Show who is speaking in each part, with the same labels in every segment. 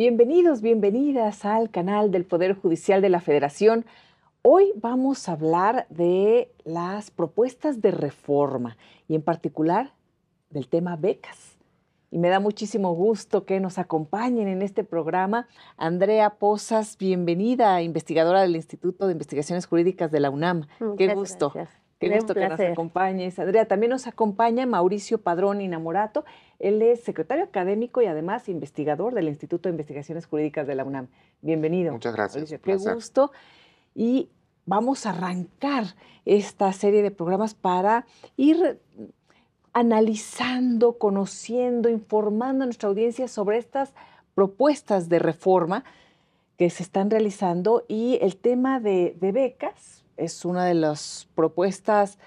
Speaker 1: Bienvenidos, bienvenidas al canal del Poder Judicial de la Federación. Hoy vamos a hablar de las propuestas de reforma y en particular del tema becas. Y me da muchísimo gusto que nos acompañen en este programa. Andrea Pozas, bienvenida, investigadora del Instituto de Investigaciones Jurídicas de la UNAM. Qué
Speaker 2: Muchas
Speaker 1: gusto.
Speaker 2: gracias.
Speaker 1: Qué gusto que nos acompañes. Andrea, también nos acompaña Mauricio Padrón Inamorato. Él es secretario académico y además investigador del Instituto de Investigaciones Jurídicas de la UNAM. Bienvenido.
Speaker 3: Muchas gracias.
Speaker 1: Mauricio, qué gusto. Y vamos a arrancar esta serie de programas para ir analizando, conociendo, informando a nuestra audiencia sobre estas propuestas de reforma que se están realizando, y el tema de becas es una de las propuestas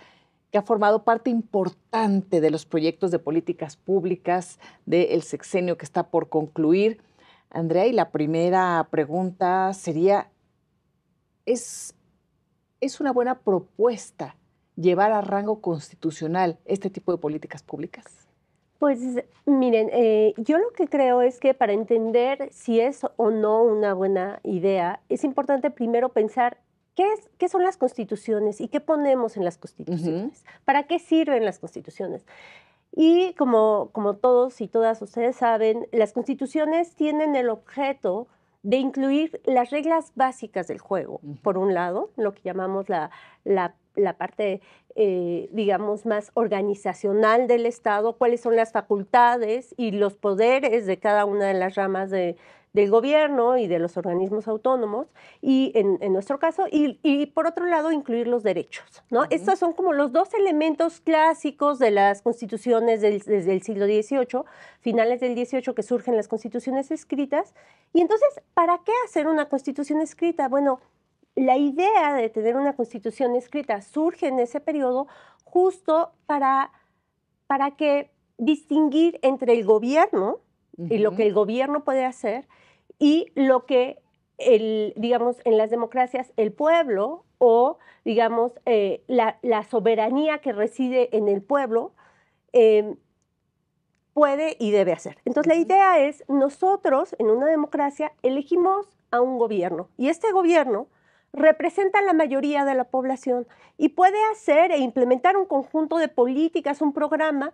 Speaker 1: que ha formado parte importante de los proyectos de políticas públicas del sexenio que está por concluir. Andrea, y la primera pregunta sería, ¿es una buena propuesta llevar a rango constitucional este tipo de políticas públicas?
Speaker 2: Pues miren, yo lo que creo es que para entender si es o no una buena idea, es importante primero pensar qué son las constituciones y qué ponemos en las constituciones, para qué sirven las constituciones. Y como todos y todas ustedes saben, las constituciones tienen el objeto de incluir las reglas básicas del juego, por un lado, lo que llamamos la parte, digamos, más organizacional del Estado, cuáles son las facultades y los poderes de cada una de las ramas del gobierno y de los organismos autónomos, y en nuestro caso, y por otro lado, incluir los derechos, ¿no? Estos son como los dos elementos clásicos de las constituciones desde el siglo XVIII, finales del XVIII, que surgen las constituciones escritas. Y entonces, ¿para qué hacer una constitución escrita? Bueno, la idea de tener una constitución escrita surge en ese periodo justo para que distinguir entre el gobierno y lo que el gobierno puede hacer y lo que, digamos, en las democracias el pueblo o, digamos, la soberanía que reside en el pueblo puede y debe hacer. Entonces, la idea es, nosotros en una democracia elegimos a un gobierno y este gobierno representa a la mayoría de la población y puede hacer e implementar un conjunto de políticas, un programa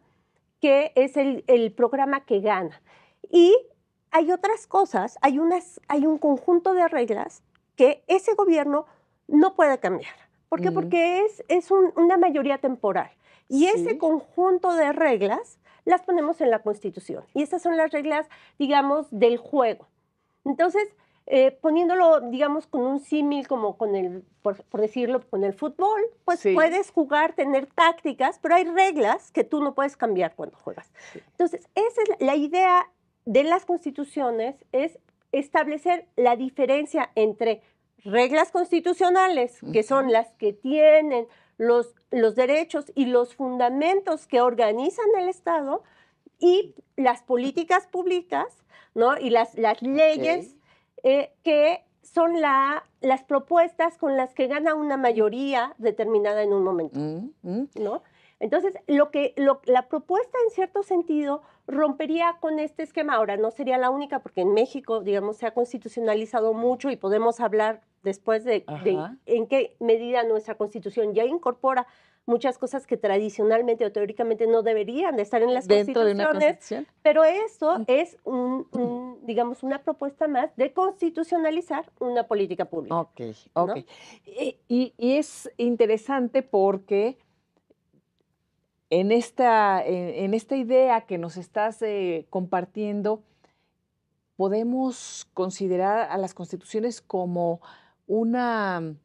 Speaker 2: que es el programa que gana. Y hay otras cosas, hay un conjunto de reglas que ese gobierno no puede cambiar. ¿Por qué? Porque es una mayoría temporal. Y ese conjunto de reglas las ponemos en la Constitución. Y estas son las reglas, digamos, del juego. Entonces, poniéndolo, digamos, con un símil como con por decirlo, con el fútbol, pues puedes jugar, tener tácticas, pero hay reglas que tú no puedes cambiar cuando juegas. Entonces, esa es la idea de las constituciones, es establecer la diferencia entre reglas constitucionales, que son las que tienen los derechos y los fundamentos que organizan el Estado, y las políticas públicas, ¿no? Y las leyes que son las propuestas con las que gana una mayoría determinada en un momento, ¿no? Entonces, la propuesta en cierto sentido rompería con este esquema. Ahora, no sería la única, porque en México, digamos, se ha constitucionalizado mucho y podemos hablar después de en qué medida nuestra Constitución ya incorpora muchas cosas que tradicionalmente o teóricamente no deberían de estar en las
Speaker 1: dentro
Speaker 2: constituciones,
Speaker 1: de una constitución.
Speaker 2: Pero eso es, digamos, una propuesta más de constitucionalizar una política pública.
Speaker 1: Ok.
Speaker 2: ¿No?
Speaker 1: Y es interesante porque en esta idea que nos estás compartiendo, podemos considerar a las constituciones como una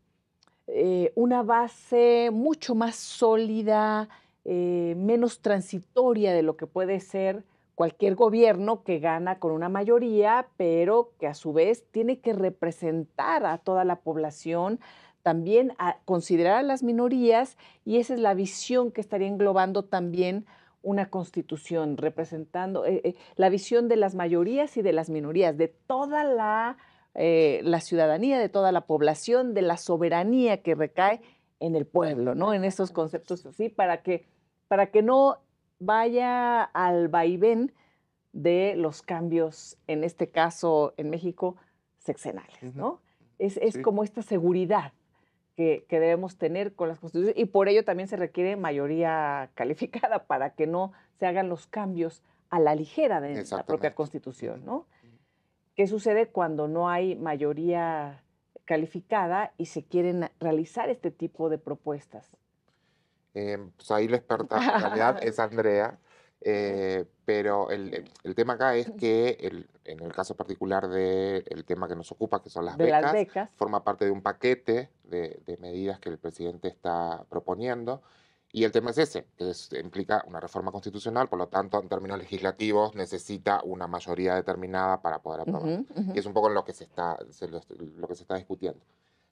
Speaker 1: base mucho más sólida, menos transitoria de lo que puede ser cualquier gobierno que gana con una mayoría, pero que a su vez tiene que representar a toda la población, también a considerar a las minorías, y esa es la visión que estaría englobando también una constitución, representando la visión de las mayorías y de las minorías, de toda la ciudadanía, de toda la población, de la soberanía que recae en el pueblo, ¿no? En esos conceptos así, para que no vaya al vaivén de los cambios, en este caso en México, sexenales, ¿no? Es
Speaker 3: Sí.
Speaker 1: como esta seguridad que debemos tener con las constituciones y por ello también se requiere mayoría calificada para que no se hagan los cambios a la ligera de la propia
Speaker 3: Exactamente.
Speaker 1: Constitución, ¿no? ¿Qué sucede cuando no hay mayoría calificada y se quieren realizar este tipo de propuestas?
Speaker 3: Pues ahí la experta en realidad es Andrea, pero el tema acá es que en el caso particular del tema que nos ocupa, que son las
Speaker 1: De las
Speaker 3: becas,
Speaker 1: becas.
Speaker 3: forma parte de un paquete de medidas que el presidente está proponiendo. Y el tema es ese, que implica una reforma constitucional, por lo tanto, en términos legislativos, necesita una mayoría determinada para poder aprobar.
Speaker 1: Ujú, ujú.
Speaker 3: Y es un poco lo que lo que se está discutiendo.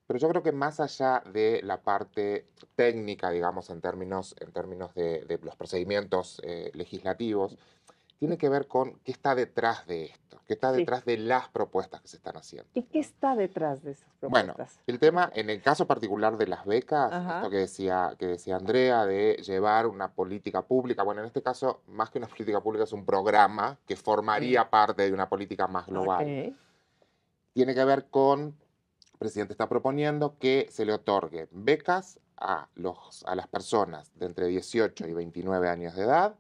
Speaker 3: Pero yo creo que más allá de la parte técnica, digamos, en términos de los procedimientos legislativos, tiene que ver con qué está detrás de esto, qué está
Speaker 1: Sí.
Speaker 3: detrás de las propuestas que se están haciendo.
Speaker 1: ¿Y qué está detrás de esas
Speaker 3: Bueno,
Speaker 1: propuestas?
Speaker 3: el tema, en el caso particular de las becas,
Speaker 1: Ajá.
Speaker 3: esto que decía Andrea, de llevar una política pública, bueno, en este caso, más que una política pública, es un programa que formaría parte de una política más global.
Speaker 1: Ok.
Speaker 3: Tiene que ver con, el presidente está proponiendo que se le otorgue becas a las personas de entre 18 y 29 años de edad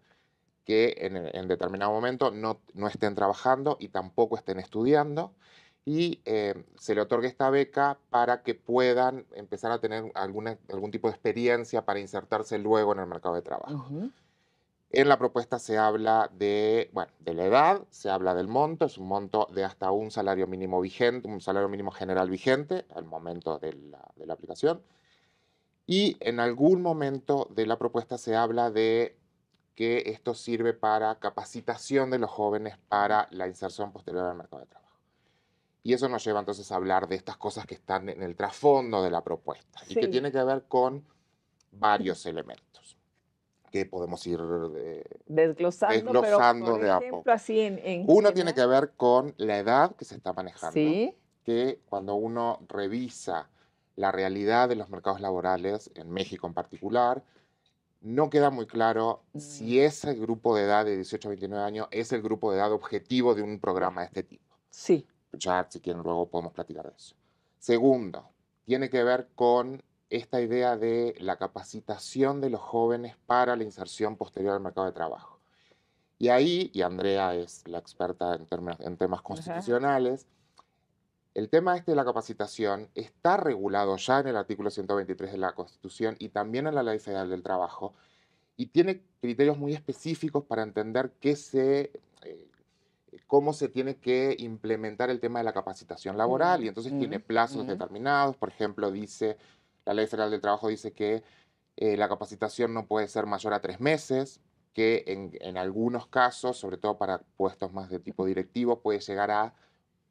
Speaker 3: que en determinado momento no estén trabajando y tampoco estén estudiando, y se le otorgue esta beca para que puedan empezar a tener algún tipo de experiencia para insertarse luego en el mercado de trabajo.
Speaker 1: Ujú.
Speaker 3: En la propuesta se habla de, bueno, de la edad, se habla del monto, es un monto de hasta un salario mínimo vigente, un salario mínimo general vigente al momento de la aplicación. Y en algún momento de la propuesta se habla de que esto sirve para capacitación de los jóvenes para la inserción posterior al mercado de trabajo. Y eso nos lleva entonces a hablar de estas cosas que están en el trasfondo de la propuesta y que
Speaker 1: Sí.
Speaker 3: tiene que ver con varios elementos que podemos ir
Speaker 1: Desglosando, pero
Speaker 3: desglosando
Speaker 1: por
Speaker 3: de a
Speaker 1: ejemplo,
Speaker 3: poco.
Speaker 1: así en
Speaker 3: Uno tiene que
Speaker 1: general.
Speaker 3: ver con la edad que se está manejando,
Speaker 1: Sí.
Speaker 3: que cuando uno revisa la realidad de los mercados laborales, en México en particular, no queda muy claro si ese grupo de edad de 18 a 29 años es el grupo de edad objetivo de un programa de este tipo.
Speaker 1: Sí.
Speaker 3: Ya, si quieren, luego podemos platicar de eso. Segundo, tiene que ver con esta idea de la capacitación de los jóvenes para la inserción posterior al mercado de trabajo. Y ahí, y Andrea es la experta en temas constitucionales, el tema este de la capacitación está regulado ya en el artículo 123 de la Constitución y también en la Ley Federal del Trabajo, y tiene criterios muy específicos para entender cómo se tiene que implementar el tema de la capacitación laboral, y entonces tiene plazos determinados. Por ejemplo, dice, la Ley Federal del Trabajo dice que la capacitación no puede ser mayor a 3 meses, que en algunos casos, sobre todo para puestos más de tipo directivo, puede llegar a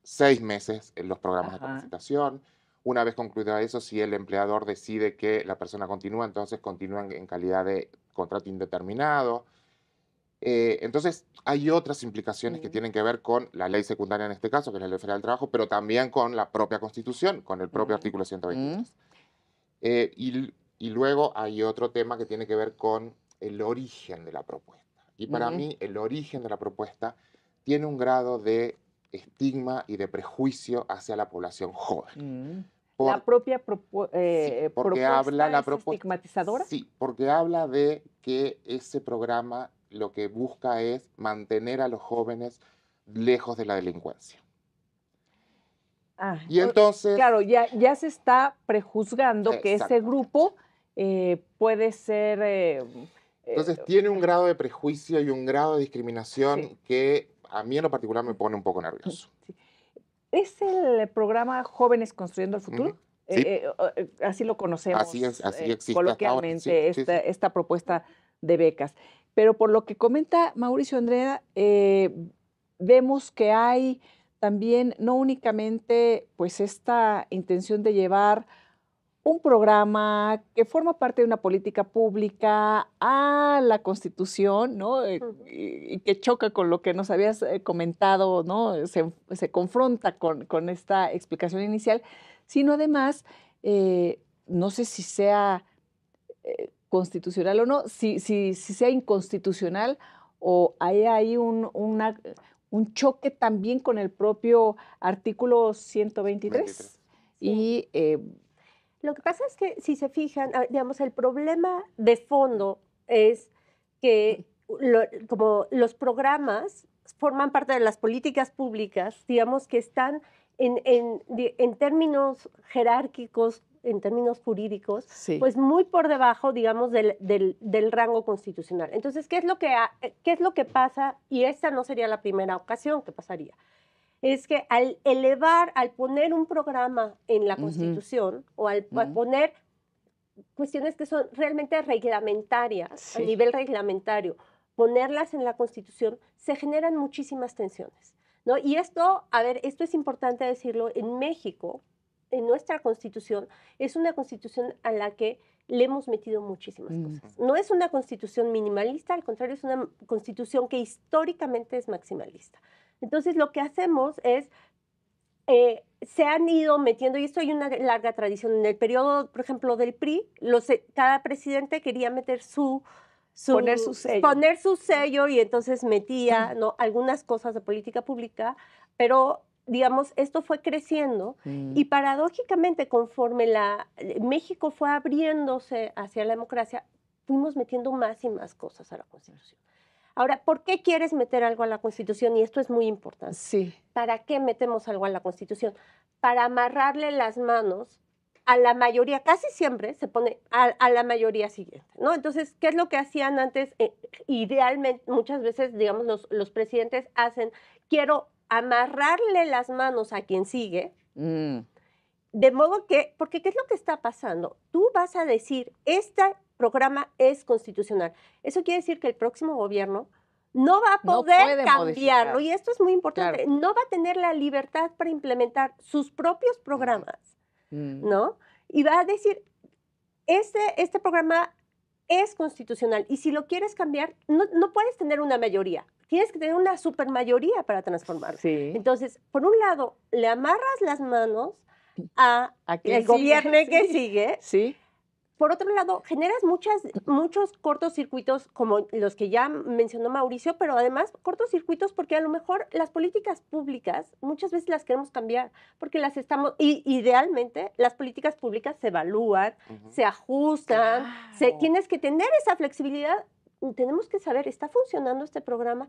Speaker 3: 6 meses en los programas de
Speaker 1: Ajá.
Speaker 3: capacitación. Una vez concluido eso, si el empleador decide que la persona continúa, entonces continúan en calidad de contrato indeterminado. Entonces, hay otras implicaciones que tienen que ver con la ley secundaria en este caso, que es la Ley Federal del Trabajo, pero también con la propia Constitución, con el propio artículo 123. Y luego hay otro tema que tiene que ver con el origen de la propuesta. Y para mí, el origen de la propuesta tiene un grado de estigma y de prejuicio hacia la población joven.
Speaker 1: ¿La propia
Speaker 3: porque
Speaker 1: propuesta
Speaker 3: habla la
Speaker 1: es
Speaker 3: propuesta,
Speaker 1: estigmatizadora?
Speaker 3: sí, porque habla de que ese programa lo que busca es mantener a los jóvenes lejos de la delincuencia. Y entonces,
Speaker 1: claro, ya se está prejuzgando que ese
Speaker 3: exactamente.
Speaker 1: grupo puede ser...
Speaker 3: Entonces tiene un grado de prejuicio y un grado de discriminación
Speaker 1: Sí.
Speaker 3: que a mí en lo particular me pone un poco nervioso.
Speaker 1: Sí. ¿Es el programa Jóvenes Construyendo el Futuro?
Speaker 3: Ujú. Sí.
Speaker 1: Así lo conocemos
Speaker 3: Así es, así existe hasta ahora.
Speaker 1: coloquialmente,
Speaker 3: Sí, sí, sí.
Speaker 1: esta propuesta de becas. Pero por lo que comenta Mauricio Andrea, vemos que hay también no únicamente pues esta intención de llevar un programa que forma parte de una política pública a la Constitución, ¿no? Y que choca con lo que nos habías comentado, ¿no? Se confronta con esta explicación inicial, sino además, no sé si sea constitucional o no, si sea inconstitucional o hay ahí un choque también con el propio artículo 123.
Speaker 3: 23.
Speaker 1: Y
Speaker 2: Lo que pasa es que, si se fijan, digamos, el problema de fondo es que como los programas forman parte de las políticas públicas, digamos, que están en términos jerárquicos, en términos jurídicos,
Speaker 1: sí.
Speaker 2: pues muy por debajo, digamos, del rango constitucional. Entonces, ¿qué es lo que pasa? Y esta no sería la primera ocasión que pasaría. Es que al poner un programa en la Constitución o al poner cuestiones que son realmente reglamentarias, a nivel reglamentario, ponerlas en la Constitución, se generan muchísimas tensiones, ¿no? Y esto, a ver, esto es importante decirlo, en México, en nuestra Constitución, es una Constitución a la que le hemos metido muchísimas cosas. No es una Constitución minimalista, al contrario, es una Constitución que históricamente es maximalista. Entonces, lo que hacemos es, se han ido metiendo, y esto hay una larga tradición, en el periodo, por ejemplo, del PRI, cada presidente quería meter
Speaker 1: poner su sello.
Speaker 2: Y entonces metía, ¿no?, algunas cosas de política pública, pero digamos, esto fue creciendo y paradójicamente, conforme México fue abriéndose hacia la democracia, fuimos metiendo más y más cosas a la Constitución. Ahora, ¿por qué quieres meter algo a la Constitución? Y esto es muy importante.
Speaker 1: Sí.
Speaker 2: ¿Para qué metemos algo a la Constitución? Para amarrarle las manos a la mayoría, casi siempre se pone a la mayoría siguiente, ¿no? Entonces, ¿qué es lo que hacían antes? Idealmente, muchas veces, digamos, los presidentes quiero amarrarle las manos a quien sigue, de modo que, porque ¿qué es lo que está pasando? Tú vas a decir, este programa es constitucional. Eso quiere decir que el próximo gobierno no va a poder cambiarlo, y esto es muy importante, claro. No va a tener la libertad para implementar sus propios programas, ¿no? Y va a decir, este programa es constitucional, y si lo quieres cambiar, no puedes tener una mayoría, tienes que tener una supermayoría para transformarlo.
Speaker 1: Sí.
Speaker 2: Entonces, por un lado, le amarras las manos a el gobierno que sigue.
Speaker 1: Sí.
Speaker 2: Por otro lado, generas muchos cortocircuitos, como los que ya mencionó Mauricio, pero además cortocircuitos porque a lo mejor las políticas públicas muchas veces las queremos cambiar, porque idealmente las políticas públicas se evalúan, se ajustan,
Speaker 1: claro.
Speaker 2: Tienes que tener esa flexibilidad. Tenemos que saber, ¿está funcionando este programa?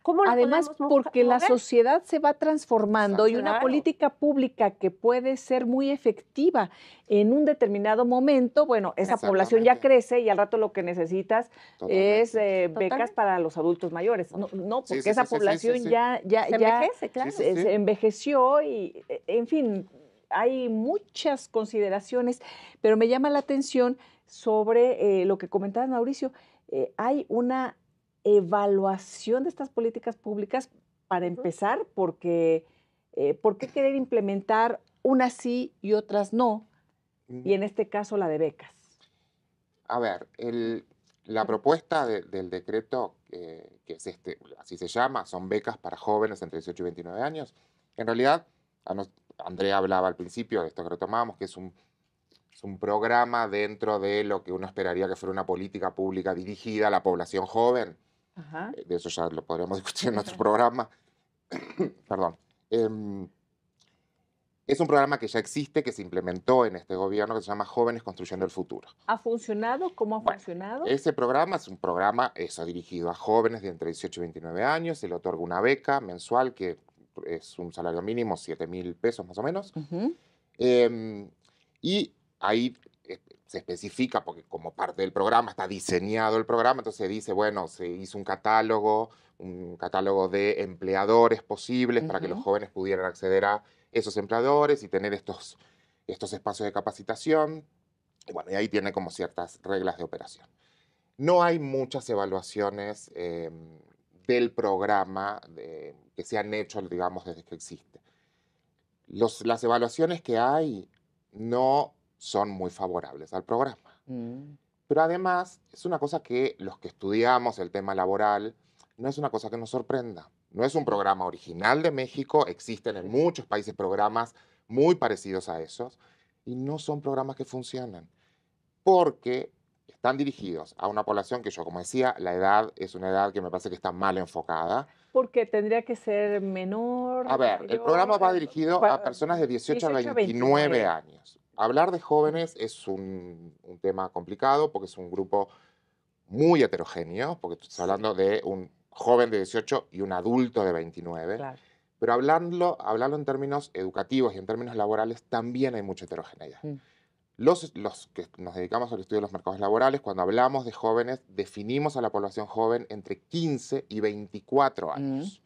Speaker 2: ¿Cómo lo
Speaker 1: Además, porque la sociedad se va transformando. Exacto. Y una política pública que puede ser muy efectiva en un determinado momento, bueno, esa población ya crece y al rato lo que necesitas es becas para los adultos mayores. No, porque esa población ya
Speaker 2: envejece, claro.
Speaker 1: Se envejeció y, en fin, hay muchas consideraciones, pero me llama la atención sobre lo que comentaba Mauricio. Hay una evaluación de estas políticas públicas para empezar, porque ¿por qué querer implementar unas sí y otras no? Y en este caso la de becas.
Speaker 3: A ver, la propuesta del decreto, que es así se llama, son becas para jóvenes entre 18 y 29 años. En realidad, Andrea hablaba al principio de esto que retomamos, que es un programa dentro de lo que uno esperaría que fuera una política pública dirigida a la población joven.
Speaker 1: Ajá.
Speaker 3: De eso ya lo podríamos discutir en nuestro programa. Perdón. Es un programa que ya existe, que se implementó en este gobierno, que se llama Jóvenes Construyendo el Futuro.
Speaker 1: ¿Ha funcionado? ¿Cómo ha funcionado?
Speaker 3: Ese programa es un programa dirigido a jóvenes de entre 18 y 29 años. Se le otorga una beca mensual, que es un salario mínimo, 7,000 pesos más o menos. Y ahí se especifica, porque como parte del programa está diseñado el programa, entonces se dice, bueno, se hizo un catálogo de empleadores posibles para que los jóvenes pudieran acceder a esos empleadores y tener estos espacios de capacitación. Y bueno, y ahí tiene como ciertas reglas de operación. No hay muchas evaluaciones del programa que se han hecho, digamos, desde que existe. Las evaluaciones que hay no son muy favorables al programa. Pero además es una cosa que los que estudiamos el tema laboral, no es una cosa que nos sorprenda. No es un programa original de México, existen en muchos países programas muy parecidos a esos, y no son programas que funcionan. Porque están dirigidos a una población que yo, como decía, la edad es una edad que me parece que está mal enfocada.
Speaker 1: Porque tendría que ser menor,
Speaker 3: A ver, el programa va dirigido a personas de 18 a
Speaker 1: 18 a
Speaker 3: 29
Speaker 1: 29.
Speaker 3: años. Hablar de jóvenes es un tema complicado porque es un grupo muy heterogéneo, porque tú estás hablando de un joven de 18 y un adulto de 29.
Speaker 1: Claro.
Speaker 3: Pero hablarlo en términos educativos y en términos laborales también hay mucha heterogeneidad.
Speaker 1: Mm.
Speaker 3: Los que nos dedicamos al estudio de los mercados laborales, cuando hablamos de jóvenes, definimos a la población joven entre 15 y 24 años.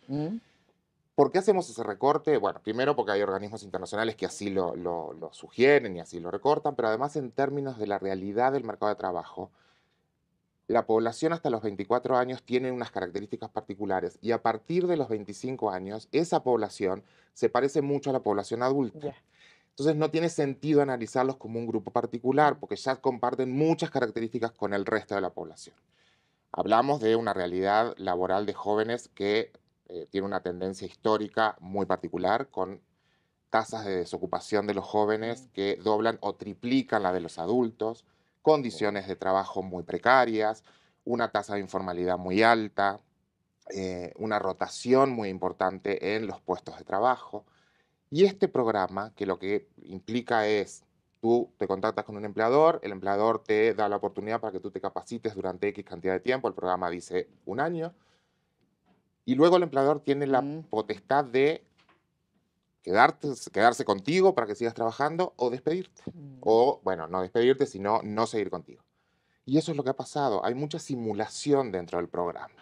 Speaker 3: ¿Por qué hacemos ese recorte? Bueno, primero porque hay organismos internacionales que así lo sugieren y así lo recortan, pero además en términos de la realidad del mercado de trabajo, la población hasta los 24 años tiene unas características particulares y a partir de los 25 años, esa población se parece mucho a la población adulta.
Speaker 1: Ya.
Speaker 3: Entonces no tiene sentido analizarlos como un grupo particular porque ya comparten muchas características con el resto de la población. Hablamos de una realidad laboral de jóvenes que tiene una tendencia histórica muy particular, con tasas de desocupación de los jóvenes que doblan o triplican la de los adultos, condiciones de trabajo muy precarias, una tasa de informalidad muy alta, una rotación muy importante en los puestos de trabajo. Y este programa, que lo que implica es, tú te contactas con un empleador, el empleador te da la oportunidad para que tú te capacites durante X cantidad de tiempo, el programa dice un año, y luego el empleador tiene la potestad de quedarse contigo para que sigas trabajando o despedirte. O, bueno, no despedirte, sino no seguir contigo. Y eso es lo que ha pasado. Hay mucha simulación dentro del programa.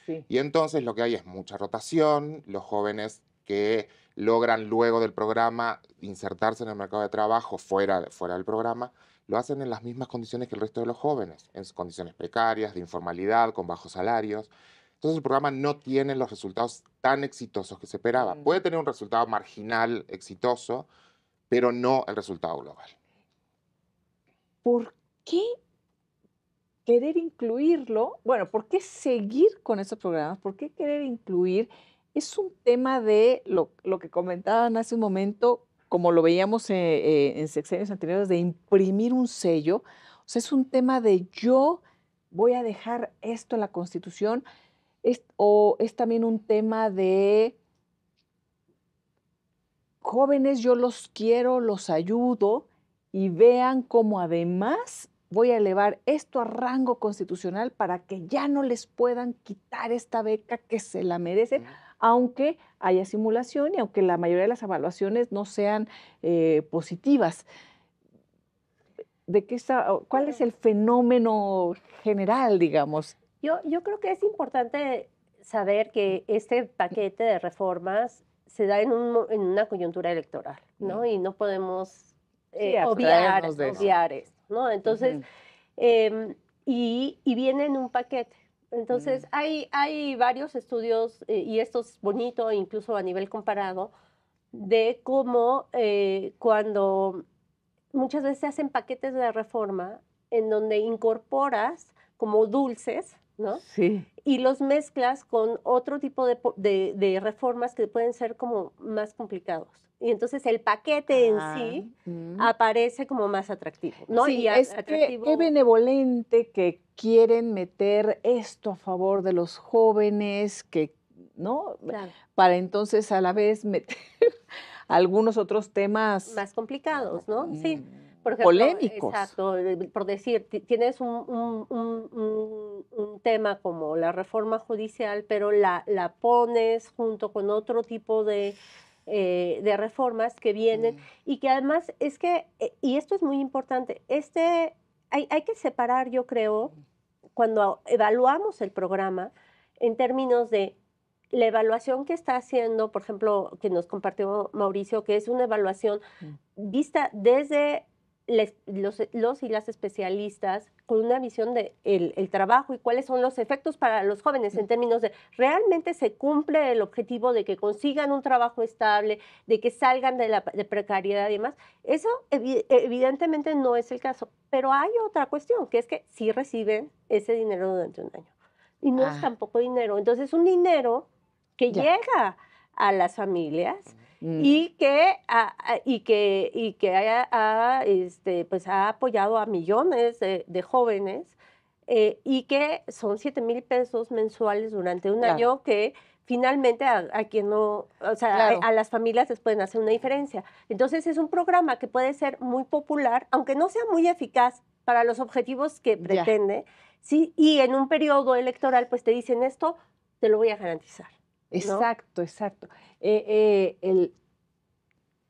Speaker 1: Sí.
Speaker 3: Y entonces lo que hay es mucha rotación. Los jóvenes que logran luego del programa insertarse en el mercado de trabajo fuera del programa, lo hacen en las mismas condiciones que el resto de los jóvenes, en condiciones precarias, de informalidad, con bajos salarios. Entonces el programa no tiene los resultados tan exitosos que se esperaba. Puede tener un resultado marginal exitoso, pero no el resultado global.
Speaker 1: ¿Por qué querer incluirlo? Bueno, ¿por qué seguir con esos programas? ¿Por qué querer incluir? Es un tema de lo que comentaban hace un momento, como lo veíamos en sexenios anteriores, de imprimir un sello. O sea, es un tema de yo voy a dejar esto en la Constitución, o es también un tema de jóvenes, yo los quiero, los ayudo y vean cómo además voy a elevar esto a rango constitucional para que ya no les puedan quitar esta beca que se la merece, aunque haya simulación y aunque la mayoría de las evaluaciones no sean positivas. ¿Cuál es el fenómeno general, digamos?
Speaker 2: Yo creo que es importante saber que este paquete de reformas se da en una coyuntura electoral, ¿no? Y no podemos obviar esto, ¿no? Entonces, y viene en un paquete. Entonces, hay varios estudios, y esto es bonito, incluso a nivel comparado, de cómo cuando muchas veces se hacen paquetes de reforma en donde incorporas como dulces, ¿no?
Speaker 1: Sí.
Speaker 2: Y los mezclas con otro tipo de reformas que pueden ser como más complicados. Y entonces el paquete en sí aparece como más atractivo, ¿no?
Speaker 1: Sí,
Speaker 2: y
Speaker 1: atractivo. Qué benevolente que quieren meter esto a favor de los jóvenes, ¿no?
Speaker 2: Claro.
Speaker 1: Para entonces a la vez meter algunos otros temas
Speaker 2: más complicados, ¿no? Sí. Por ejemplo,
Speaker 1: polémicos.
Speaker 2: Exacto. Por decir, tienes un tema como la reforma judicial, pero la pones junto con otro tipo de reformas que vienen y que además es que, y esto es muy importante, hay que separar, yo creo, cuando evaluamos el programa en términos de la evaluación que está haciendo, por ejemplo, que nos compartió Mauricio, que es una evaluación vista desde los y las especialistas con una visión de el trabajo y cuáles son los efectos para los jóvenes en términos de realmente se cumple el objetivo de que consigan un trabajo estable, de que salgan de precariedad y demás. Eso evidentemente no es el caso, pero hay otra cuestión, que es que sí reciben ese dinero durante un año y no es tan poco dinero. Entonces, un dinero que llega a las familias y que pues ha apoyado a millones de jóvenes y que son 7,000 pesos mensuales durante un año que finalmente a quien no, o sea, a las familias les pueden hacer una diferencia. Entonces es un programa que puede ser muy popular, aunque no sea muy eficaz para los objetivos que pretende, ¿sí? Y en un periodo electoral pues te dicen esto, te lo voy a garantizar. ¿No?
Speaker 1: Exacto, exacto.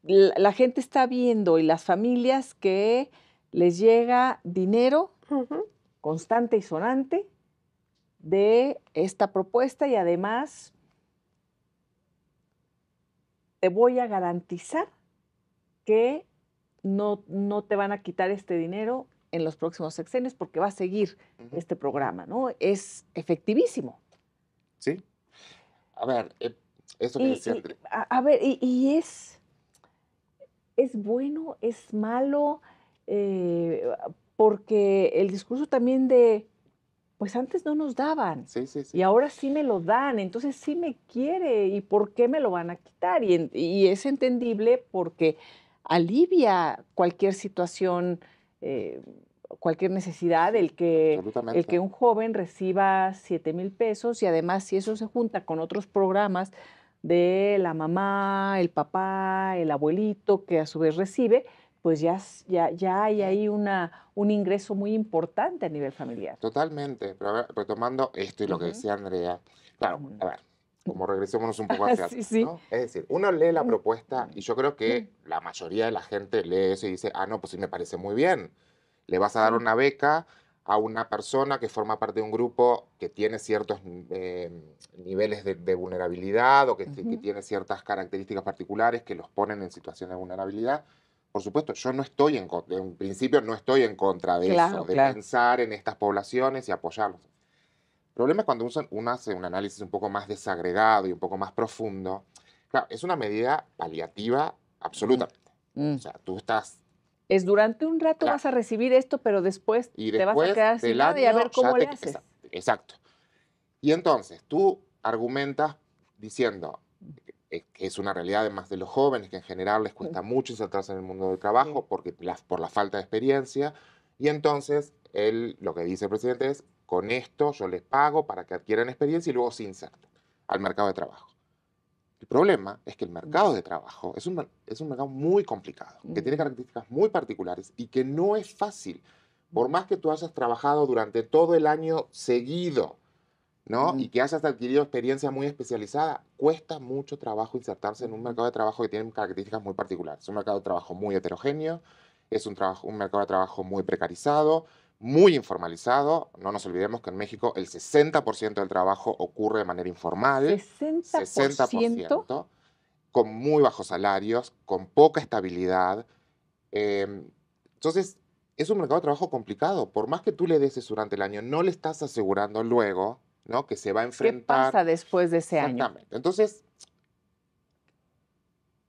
Speaker 1: La gente está viendo y las familias que les llega dinero constante y sonante de esta propuesta y además te voy a garantizar que no te van a quitar este dinero en los próximos sexenios porque va a seguir este programa, ¿no? Es efectivísimo.
Speaker 3: Sí. A ver, eso que decía Andrea.
Speaker 1: A ver, ¿es bueno, es malo? Porque el discurso también de, pues antes no nos daban.
Speaker 3: Sí.
Speaker 1: Y ahora sí me lo dan, entonces sí me quiere. ¿Y por qué me lo van a quitar? Y es entendible porque alivia cualquier situación, cualquier necesidad, el que un joven reciba 7,000 pesos y además si eso se junta con otros programas de la mamá, el papá, el abuelito, que a su vez recibe, pues ya hay ahí un ingreso muy importante a nivel familiar.
Speaker 3: Totalmente, pero a ver, retomando esto y lo que decía Andrea, claro, a ver, como regresémonos un poco hacia atrás, ¿no? Es decir, uno lee la propuesta y yo creo que la mayoría de la gente lee eso y dice, no, pues sí me parece muy bien, le vas a dar una beca a una persona que forma parte de un grupo que tiene ciertos niveles de vulnerabilidad o que tiene ciertas características particulares que los ponen en situación de vulnerabilidad. Por supuesto, yo no estoy en principio no estoy en contra de eso, de pensar en estas poblaciones y apoyarlos. El problema es cuando uno hace un análisis un poco más desagregado y un poco más profundo. Claro, es una medida paliativa absolutamente. O sea, tú estás...
Speaker 1: Es durante un rato vas a recibir esto, pero después te vas a quedar sin nada y a ver cómo le haces.
Speaker 3: Exacto. Y entonces tú argumentas diciendo que es una realidad además de los jóvenes, que en general les cuesta mucho insertarse en el mundo del trabajo por la falta de experiencia. Y entonces lo que dice el presidente es, con esto yo les pago para que adquieran experiencia y luego se inserten al mercado de trabajo. El problema es que el mercado de trabajo es un mercado muy complicado, que tiene características muy particulares y que no es fácil. Por más que tú hayas trabajado durante todo el año seguido, ¿no? Y que hayas adquirido experiencia muy especializada, cuesta mucho trabajo insertarse en un mercado de trabajo que tiene características muy particulares. Es un mercado de trabajo muy heterogéneo, es un mercado de trabajo muy precarizado, muy informalizado. No nos olvidemos que en México el 60% del trabajo ocurre de manera informal.
Speaker 1: 60%.
Speaker 3: Con muy bajos salarios, con poca estabilidad. Entonces, es un mercado de trabajo complicado. Por más que tú le des eso durante el año, no le estás asegurando luego, ¿no?, que se va a enfrentar.
Speaker 1: ¿Qué pasa después de ese año?
Speaker 3: Exactamente. Entonces,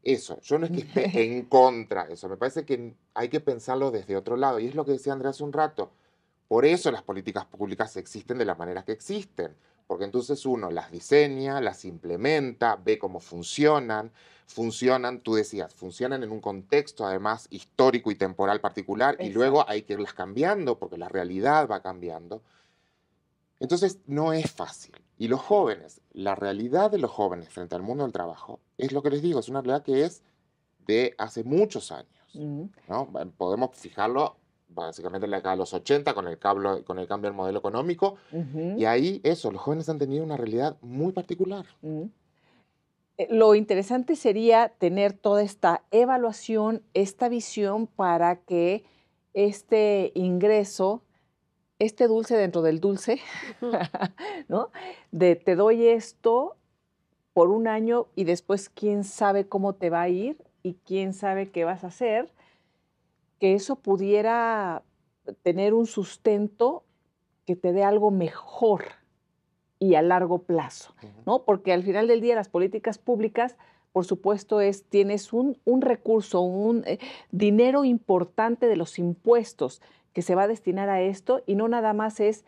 Speaker 3: eso, yo no es que esté en contra de eso, me parece que hay que pensarlo desde otro lado. Y es lo que decía Andrea hace un rato. Por eso las políticas públicas existen de la manera que existen. Porque entonces uno las diseña, las implementa, ve cómo funcionan, tú decías, funcionan en un contexto además histórico y temporal particular. Exacto. Y luego hay que irlas cambiando porque la realidad va cambiando. Entonces, no es fácil. Y los jóvenes, la realidad de los jóvenes frente al mundo del trabajo, es lo que les digo, es una realidad que es de hace muchos años, ¿no? Podemos fijarlo básicamente en la década de los 80 con el cambio del modelo económico, y ahí los jóvenes han tenido una realidad muy particular.
Speaker 1: Lo interesante sería tener toda esta evaluación, esta visión para que este ingreso, este dulce dentro del dulce, ¿no? De te doy esto por un año y después quién sabe cómo te va a ir y quién sabe qué vas a hacer, que eso pudiera tener un sustento que te dé algo mejor y a largo plazo, ¿no? Porque al final del día las políticas públicas, por supuesto, tienes un recurso, un dinero importante de los impuestos que se va a destinar a esto y no nada más es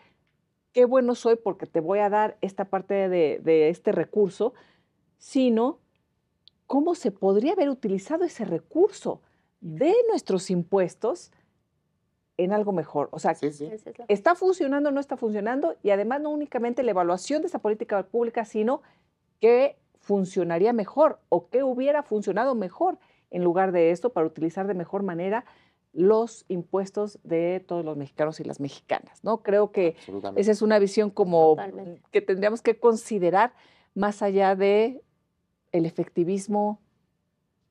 Speaker 1: qué bueno soy porque te voy a dar esta parte de este recurso, sino cómo se podría haber utilizado ese recurso de nuestros impuestos en algo mejor. O sea,
Speaker 3: Sí, sí.
Speaker 2: Esa es la-
Speaker 1: ¿está funcionando o no está funcionando? Y además no únicamente la evaluación de esa política pública, sino qué funcionaría mejor o qué hubiera funcionado mejor en lugar de esto para utilizar de mejor manera los impuestos de todos los mexicanos y las mexicanas, ¿no? Creo que
Speaker 3: Absolutamente.
Speaker 1: esa es una visión como
Speaker 2: Totalmente.
Speaker 1: que tendríamos que considerar más allá de el efectivismo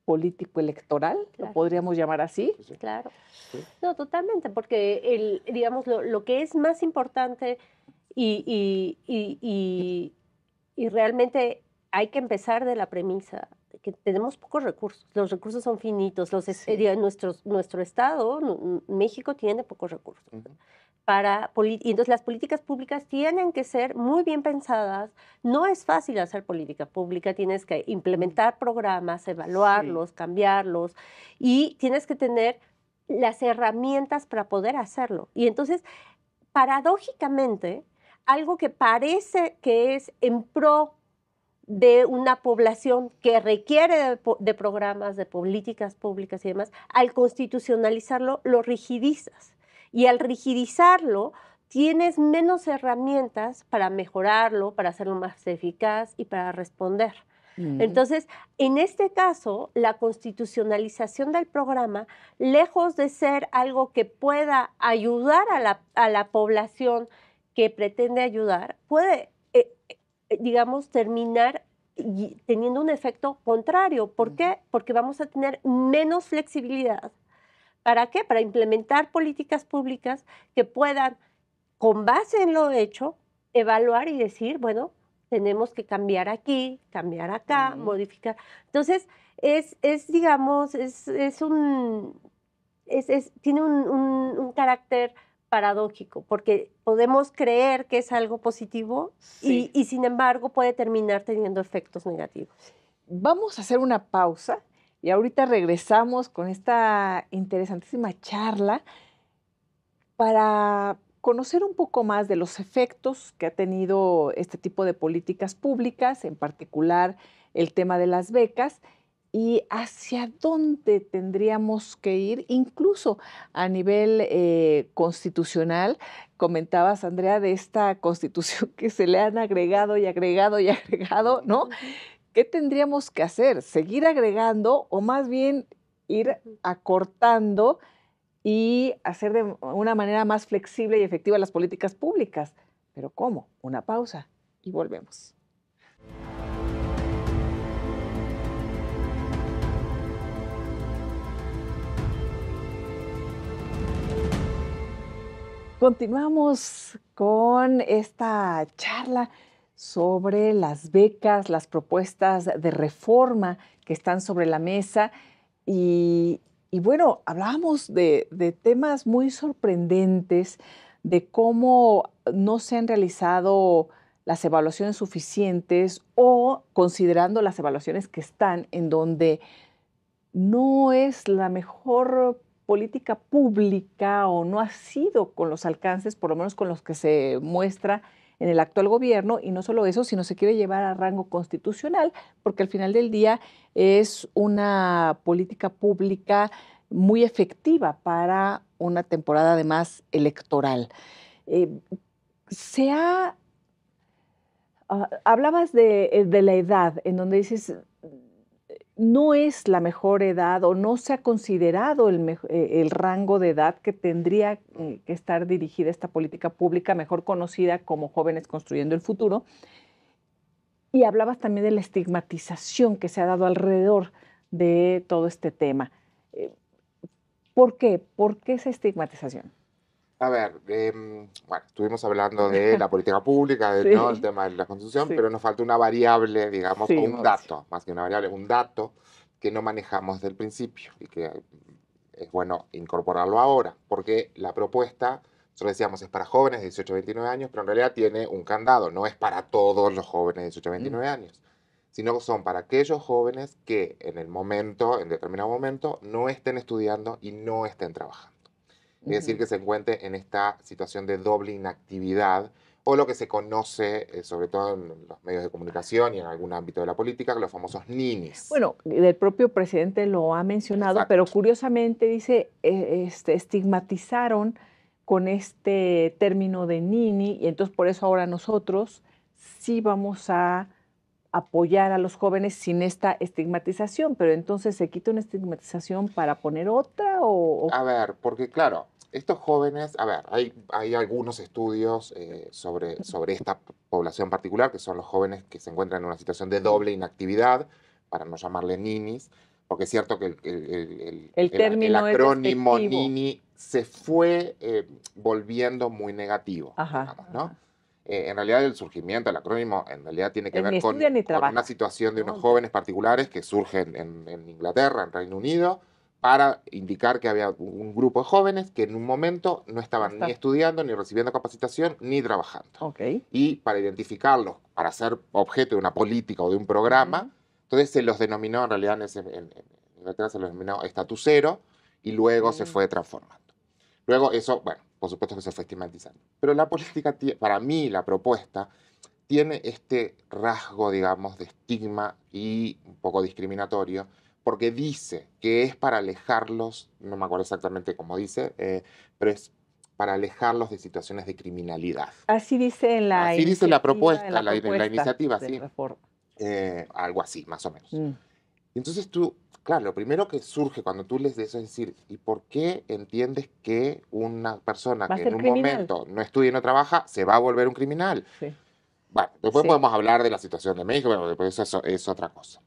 Speaker 1: político electoral, lo
Speaker 2: Claro.
Speaker 1: podríamos llamar así.
Speaker 3: Sí, sí.
Speaker 2: Claro.
Speaker 3: Sí.
Speaker 2: No, totalmente, porque digamos, lo que es más importante y, y, y, y- y realmente hay que empezar de la premisa de que tenemos pocos recursos. Los recursos son finitos.
Speaker 1: Sí.
Speaker 2: Nuestro estado, México, tiene pocos recursos.
Speaker 3: Ujú.
Speaker 2: Y entonces las políticas públicas tienen que ser muy bien pensadas. No es fácil hacer política pública, tienes que implementar programas, evaluarlos, cambiarlos y tienes que tener las herramientas para poder hacerlo. Y entonces, paradójicamente, algo que parece que es en pro de una población que requiere de programas, de políticas públicas y demás, al constitucionalizarlo, lo rigidizas. Y al rigidizarlo, tienes menos herramientas para mejorarlo, para hacerlo más eficaz y para responder. Entonces, en este caso, la constitucionalización del programa, lejos de ser algo que pueda ayudar a la población que pretende ayudar, puede, digamos, terminar teniendo un efecto contrario. ¿Por qué? Porque vamos a tener menos flexibilidad. ¿Para qué? Para implementar políticas públicas que puedan, con base en lo hecho, evaluar y decir, bueno, tenemos que cambiar aquí, cambiar acá, modificar. Entonces, digamos, tiene un carácter paradójico, porque podemos creer que es algo positivo
Speaker 1: Sí.
Speaker 2: y sin embargo puede terminar teniendo efectos negativos.
Speaker 1: Vamos a hacer una pausa y ahorita regresamos con esta interesantísima charla para conocer un poco más de los efectos que ha tenido este tipo de políticas públicas, en particular el tema de las becas, y hacia dónde tendríamos que ir, incluso a nivel constitucional. Comentabas, Andrea, de esta constitución que se le han agregado y agregado y agregado, ¿no? ¿Qué tendríamos que hacer? ¿Seguir agregando o más bien ir acortando y hacer de una manera más flexible y efectiva las políticas públicas? ¿Pero cómo? Una pausa y volvemos. Continuamos con esta charla sobre las becas, las propuestas de reforma que están sobre la mesa y bueno, hablábamos de temas muy sorprendentes, de cómo no se han realizado las evaluaciones suficientes o considerando las evaluaciones que están en donde no es la mejor política pública o no ha sido con los alcances, por lo menos con los que se muestra en el actual gobierno, y no solo eso, sino se quiere llevar a rango constitucional, porque al final del día es una política pública muy efectiva para una temporada además electoral. Eh, se ha, hablabas de la edad, en donde dices, no es la mejor edad o no se ha considerado el rango de edad que tendría que estar dirigida esta política pública, mejor conocida como Jóvenes Construyendo el Futuro. Y hablabas también de la estigmatización que se ha dado alrededor de todo este tema. ¿Por qué? ¿Por qué esa estigmatización?
Speaker 3: A ver, bueno, estuvimos hablando de la política pública,
Speaker 1: Sí.
Speaker 3: ¿no? El tema de la Constitución,
Speaker 1: Sí.
Speaker 3: pero nos falta una variable, digamos,
Speaker 1: Sí,
Speaker 3: o un
Speaker 1: Mauricio.
Speaker 3: dato, más que una variable, un dato que no manejamos desde el principio y que es bueno incorporarlo ahora, porque la propuesta, nosotros decíamos, es para jóvenes de 18 a 29 años, pero en realidad tiene un candado, no es para todos los jóvenes de 18 a 29 años, sino que son para aquellos jóvenes que en el momento, en determinado momento, no estén estudiando y no estén trabajando. Es decir, que se encuentre en esta situación de doble inactividad o lo que se conoce, sobre todo en los medios de comunicación y en algún ámbito de la política, los famosos ninis.
Speaker 1: Bueno, el propio presidente lo ha mencionado,
Speaker 3: Exacto.
Speaker 1: pero curiosamente dice, estigmatizaron con este término de nini, y entonces por eso ahora nosotros sí vamos a apoyar a los jóvenes sin esta estigmatización, pero entonces se quita una estigmatización para poner otra
Speaker 3: A ver, porque claro, estos jóvenes, a ver, hay algunos estudios sobre esta población particular, que son los jóvenes que se encuentran en una situación de doble inactividad, para no llamarle ninis, porque es cierto que
Speaker 1: el término es
Speaker 3: acrónimo
Speaker 1: despectivo.
Speaker 3: nini se fue volviendo muy negativo,
Speaker 1: Ajá,
Speaker 3: digamos, ¿no?
Speaker 1: ajá.
Speaker 3: En realidad el surgimiento del acrónimo en realidad tiene que
Speaker 1: Es ni
Speaker 3: ver con,
Speaker 1: estudia ni
Speaker 3: con
Speaker 1: trabaja,
Speaker 3: una situación de
Speaker 1: ¿no?
Speaker 3: unos jóvenes particulares que surgen en Inglaterra, en Reino Unido, para indicar que había un grupo de jóvenes que en un momento no estaban
Speaker 1: está.
Speaker 3: ni estudiando, ni recibiendo capacitación, ni trabajando.
Speaker 1: Ok.
Speaker 3: Y para identificarlos, para ser objeto de una política o de un programa,
Speaker 1: Ujú.
Speaker 3: entonces se los denominó, en realidad en Inglaterra se los denominó estatus cero, y luego se fue transformando. Luego eso, bueno, por supuesto que se fue estigmatizando. Pero la política, para mí, la propuesta, tiene este rasgo, digamos, de estigma y un poco discriminatorio, porque dice que es para alejarlos, no me acuerdo exactamente cómo dice, pero es para alejarlos de situaciones de criminalidad.
Speaker 1: Así dice en la
Speaker 3: Así dice la
Speaker 1: iniciativa,
Speaker 3: propuesta,
Speaker 1: en la
Speaker 3: la
Speaker 1: propuesta
Speaker 3: iniciativa,
Speaker 1: de
Speaker 3: sí.
Speaker 1: reforma.
Speaker 3: Algo así, más o menos.
Speaker 1: Mm.
Speaker 3: Entonces tú, claro, lo primero que surge cuando tú lees de eso es decir, ¿y por qué entiendes que una persona
Speaker 1: Va a
Speaker 3: que en
Speaker 1: ser
Speaker 3: un
Speaker 1: criminal.
Speaker 3: momento no estudia y no trabaja se va a volver un criminal?
Speaker 1: Sí.
Speaker 3: Bueno, después
Speaker 1: Sí.
Speaker 3: podemos hablar de la situación de México, pero después eso es otra cosa.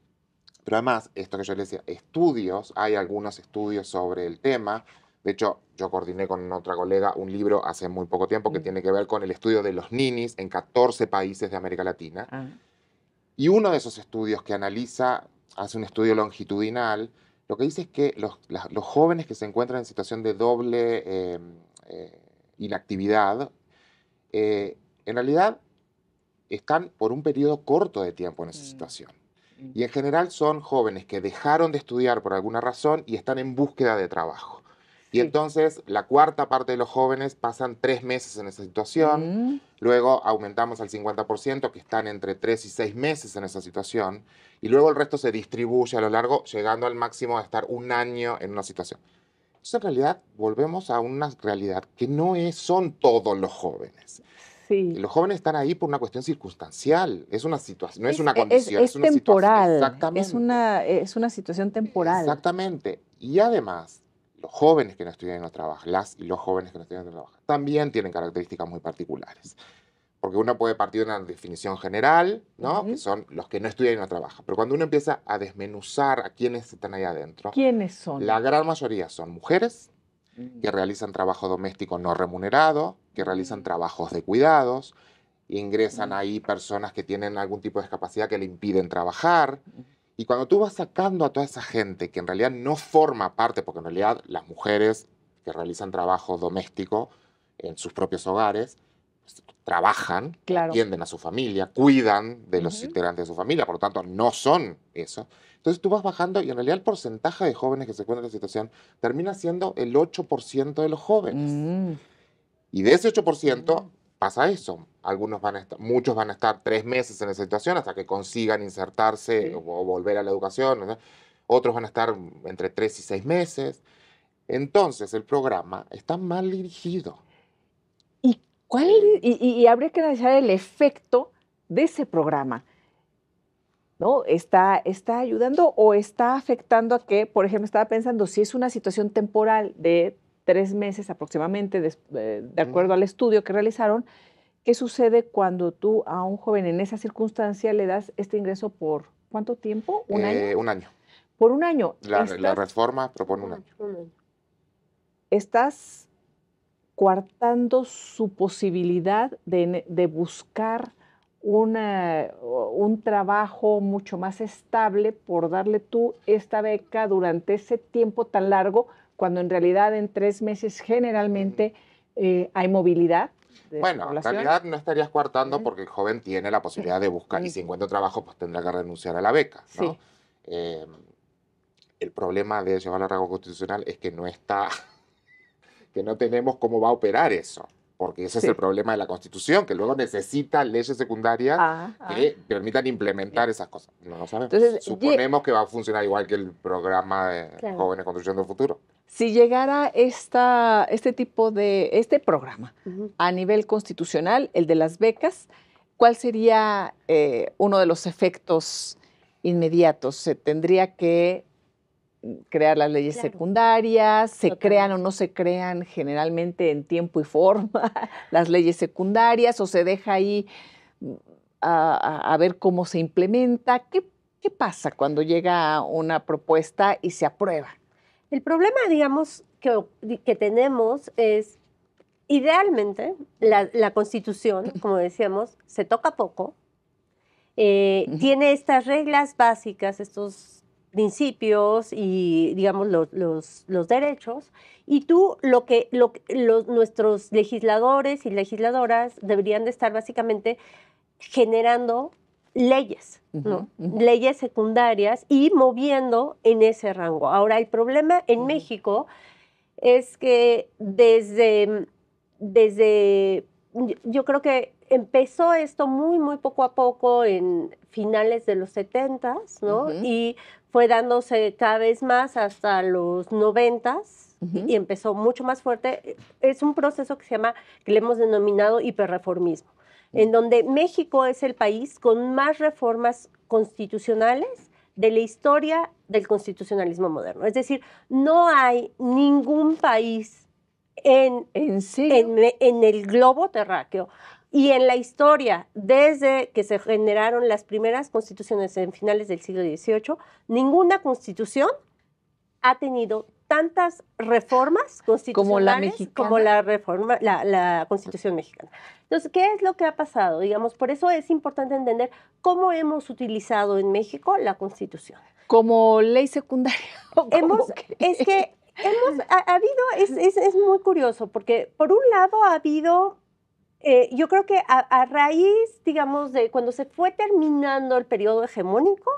Speaker 3: Pero además, esto que yo le decía, estudios, hay algunos estudios sobre el tema. De hecho, yo coordiné con otra colega un libro hace muy poco tiempo que tiene que ver con el estudio de los ninis en 14 países de América Latina.
Speaker 1: Ah.
Speaker 3: Y uno de esos estudios que analiza, hace un estudio longitudinal, lo que dice es que los jóvenes que se encuentran en situación de doble inactividad, en realidad están por un periodo corto de tiempo en esa situación. Y en general son jóvenes que dejaron de estudiar por alguna razón y están en búsqueda de trabajo. Y entonces la cuarta parte de los jóvenes pasan 3 meses en esa situación, luego aumentamos al 50% que están entre 3 y 6 meses en esa situación, y luego el resto se distribuye a lo largo, llegando al máximo de estar 1 año en una situación. Entonces en realidad volvemos a una realidad que no son todos los jóvenes.
Speaker 1: Sí.
Speaker 3: Los jóvenes están ahí por una cuestión circunstancial, es una situación, no es una
Speaker 1: Es
Speaker 3: condición, es una
Speaker 1: temporal.
Speaker 3: situación. Exactamente.
Speaker 1: Es una situación temporal.
Speaker 3: Exactamente. Y además, los jóvenes que no estudian y no trabajan, las y los jóvenes que no estudian y no trabajan, también tienen características muy particulares. Porque uno puede partir de una definición general, ¿no? Que son los que no estudian y no trabajan. Pero cuando uno empieza a desmenuzar a quienes están ahí adentro,
Speaker 1: ¿quiénes son?
Speaker 3: la gran mayoría son mujeres que realizan trabajo doméstico no remunerado, que realizan trabajos de cuidados, ingresan ahí personas que tienen algún tipo de discapacidad que le impiden trabajar. Y cuando tú vas sacando a toda esa gente que en realidad no forma parte, porque en realidad las mujeres que realizan trabajo doméstico en sus propios hogares, pues, trabajan,
Speaker 1: Claro.
Speaker 3: atienden a su familia, cuidan de los integrantes de su familia, por lo tanto no son eso. Entonces tú vas bajando y en realidad el porcentaje de jóvenes que se encuentran en esta situación termina siendo el 8% de los jóvenes. Y de ese 8% pasa eso. Muchos van a estar 3 meses en esa situación hasta que consigan insertarse o volver a la educación, ¿no? Otros van a estar entre 3 y 6 meses. Entonces el programa está mal dirigido.
Speaker 1: Y habría que analizar el efecto de ese programa, ¿no? ¿Está ayudando o está afectando a que, por ejemplo, estaba pensando, si es una situación temporal de 3 meses aproximadamente, de acuerdo al estudio que realizaron, ¿qué sucede cuando tú a un joven en esa circunstancia le das este ingreso por cuánto tiempo? ¿Un año?
Speaker 3: 1 año.
Speaker 1: Por 1 año.
Speaker 3: La reforma propone 1 año.
Speaker 1: Estás coartando su posibilidad de buscar un trabajo mucho más estable por darle tú esta beca durante ese tiempo tan largo, cuando en realidad en 3 meses generalmente hay movilidad de
Speaker 3: Bueno, en
Speaker 1: población.
Speaker 3: realidad no estarías coartando porque el joven tiene la posibilidad de buscar y si encuentra trabajo pues tendrá que renunciar a la beca, ¿no?
Speaker 1: Sí.
Speaker 3: El problema de llevar al rango constitucional es que no está, que no tenemos cómo va a operar eso. porque ese es
Speaker 1: Sí.
Speaker 3: el problema de la Constitución, que luego necesita leyes secundarias que permitan implementar esas cosas. No lo sabemos.
Speaker 1: Entonces,
Speaker 3: Suponemos que va a funcionar igual que el programa de
Speaker 2: Claro.
Speaker 3: Jóvenes Construyendo el Futuro.
Speaker 1: si llegara este programa a nivel constitucional, el de las becas, ¿cuál sería uno de los efectos inmediatos? ¿Se tendría que crear las leyes
Speaker 2: Claro.
Speaker 1: secundarias? ¿Se
Speaker 2: Totalmente.
Speaker 1: crean o no se crean generalmente en tiempo y forma las leyes secundarias? ¿O se deja ahí a ver cómo se implementa? ¿Qué pasa cuando llega una propuesta y se aprueba?
Speaker 2: El problema, digamos, que tenemos es, idealmente, la Constitución, como decíamos, se toca poco, tiene estas reglas básicas, estos principios y, digamos, los derechos, y tú, nuestros legisladores y legisladoras deberían de estar básicamente generando leyes, ¿no? Leyes secundarias y moviendo en ese rango. Ahora, el problema en México es que yo creo que empezó esto muy, muy poco a poco en finales de los 70s, ¿no? Y fue dándose cada vez más hasta los 90s y empezó mucho más fuerte. Es un proceso que le hemos denominado hiperreformismo, en donde México es el país con más reformas constitucionales de la historia del constitucionalismo moderno. Es decir, no hay ningún país en el globo terráqueo y en la historia, desde que se generaron las primeras constituciones en finales del siglo XVIII, ninguna constitución ha tenido tantas reformas constitucionales como la Constitución mexicana. Entonces, ¿qué es lo que ha pasado? Digamos, por eso es importante entender cómo hemos utilizado en México la Constitución.
Speaker 1: ¿Como ley secundaria?
Speaker 2: Es muy curioso, porque por un lado ha habido, yo creo que a raíz, digamos, de cuando se fue terminando el periodo hegemónico,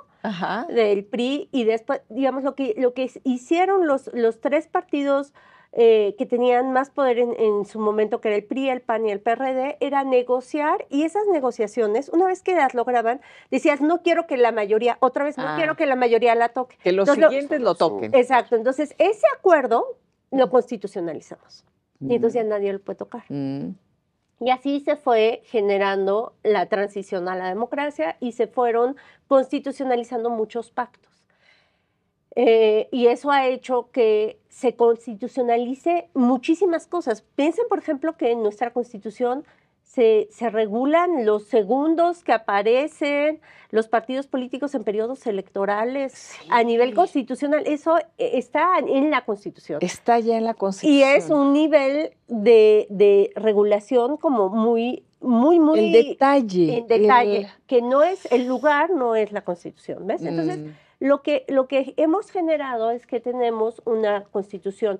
Speaker 2: del PRI, y después, digamos, lo que hicieron los tres partidos que tenían más poder en su momento, que era el PRI, el PAN y el PRD, era negociar, y esas negociaciones, una vez que las lograban, decías, no quiero que la mayoría, otra vez, no quiero que la mayoría la toque.
Speaker 1: Que los siguientes lo toquen.
Speaker 2: Exacto, entonces ese acuerdo lo constitucionalizamos, y entonces ya nadie lo puede tocar. Y así se fue generando la transición a la democracia y se fueron constitucionalizando muchos pactos. Y eso ha hecho que se constitucionalice muchísimas cosas. Piensen, por ejemplo, que en nuestra Constitución se regulan los segundos que aparecen los partidos políticos en periodos electorales a nivel constitucional. Eso está en la Constitución.
Speaker 1: Está ya en la Constitución.
Speaker 2: Y es un nivel de regulación como muy
Speaker 1: en detalle.
Speaker 2: Que no es, el lugar no es la Constitución, ¿ves? Entonces, lo que hemos generado es que tenemos una Constitución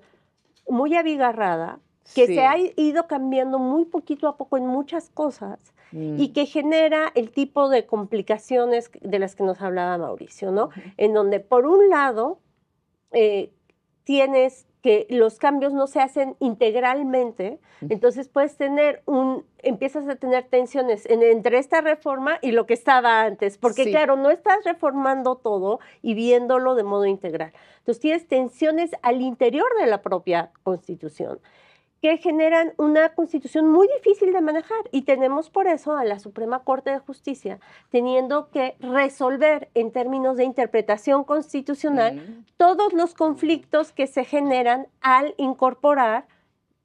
Speaker 2: muy abigarrada, que se ha ido cambiando muy poquito a poco en muchas cosas y que genera el tipo de complicaciones de las que nos hablaba Mauricio, ¿no? En donde, por un lado, tienes que los cambios no se hacen integralmente, entonces empiezas a tener tensiones entre esta reforma y lo que estaba antes, porque claro, no estás reformando todo y viéndolo de modo integral. Entonces tienes tensiones al interior de la propia Constitución que generan una Constitución muy difícil de manejar, y tenemos por eso a la Suprema Corte de Justicia teniendo que resolver en términos de interpretación constitucional todos los conflictos que se generan al incorporar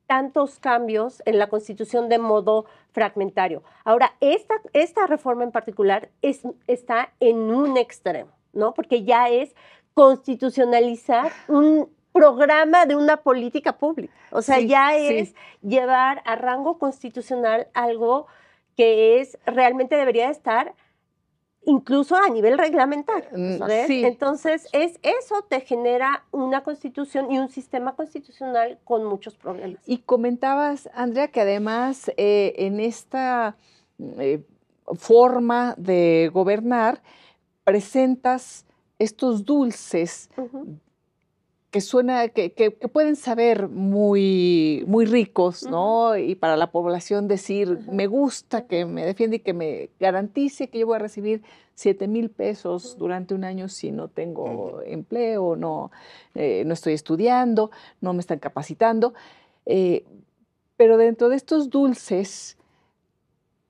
Speaker 2: tantos cambios en la Constitución de modo fragmentario. Ahora, esta reforma en particular está en un extremo, ¿no? Porque ya es constitucionalizar un programa de una política pública. O sea, es llevar a rango constitucional algo que realmente debería estar incluso a nivel reglamentario. ¿Ves? Entonces, eso te genera una Constitución y un sistema constitucional con muchos problemas.
Speaker 1: Y comentabas, Andrea, que además en esta forma de gobernar presentas estos dulces que suena, que pueden saber muy, muy ricos, ¿no? Y para la población decir, me gusta que me defienda y que me garantice que yo voy a recibir 7,000 pesos durante un año si no tengo empleo, no estoy estudiando, no me están capacitando. Pero dentro de estos dulces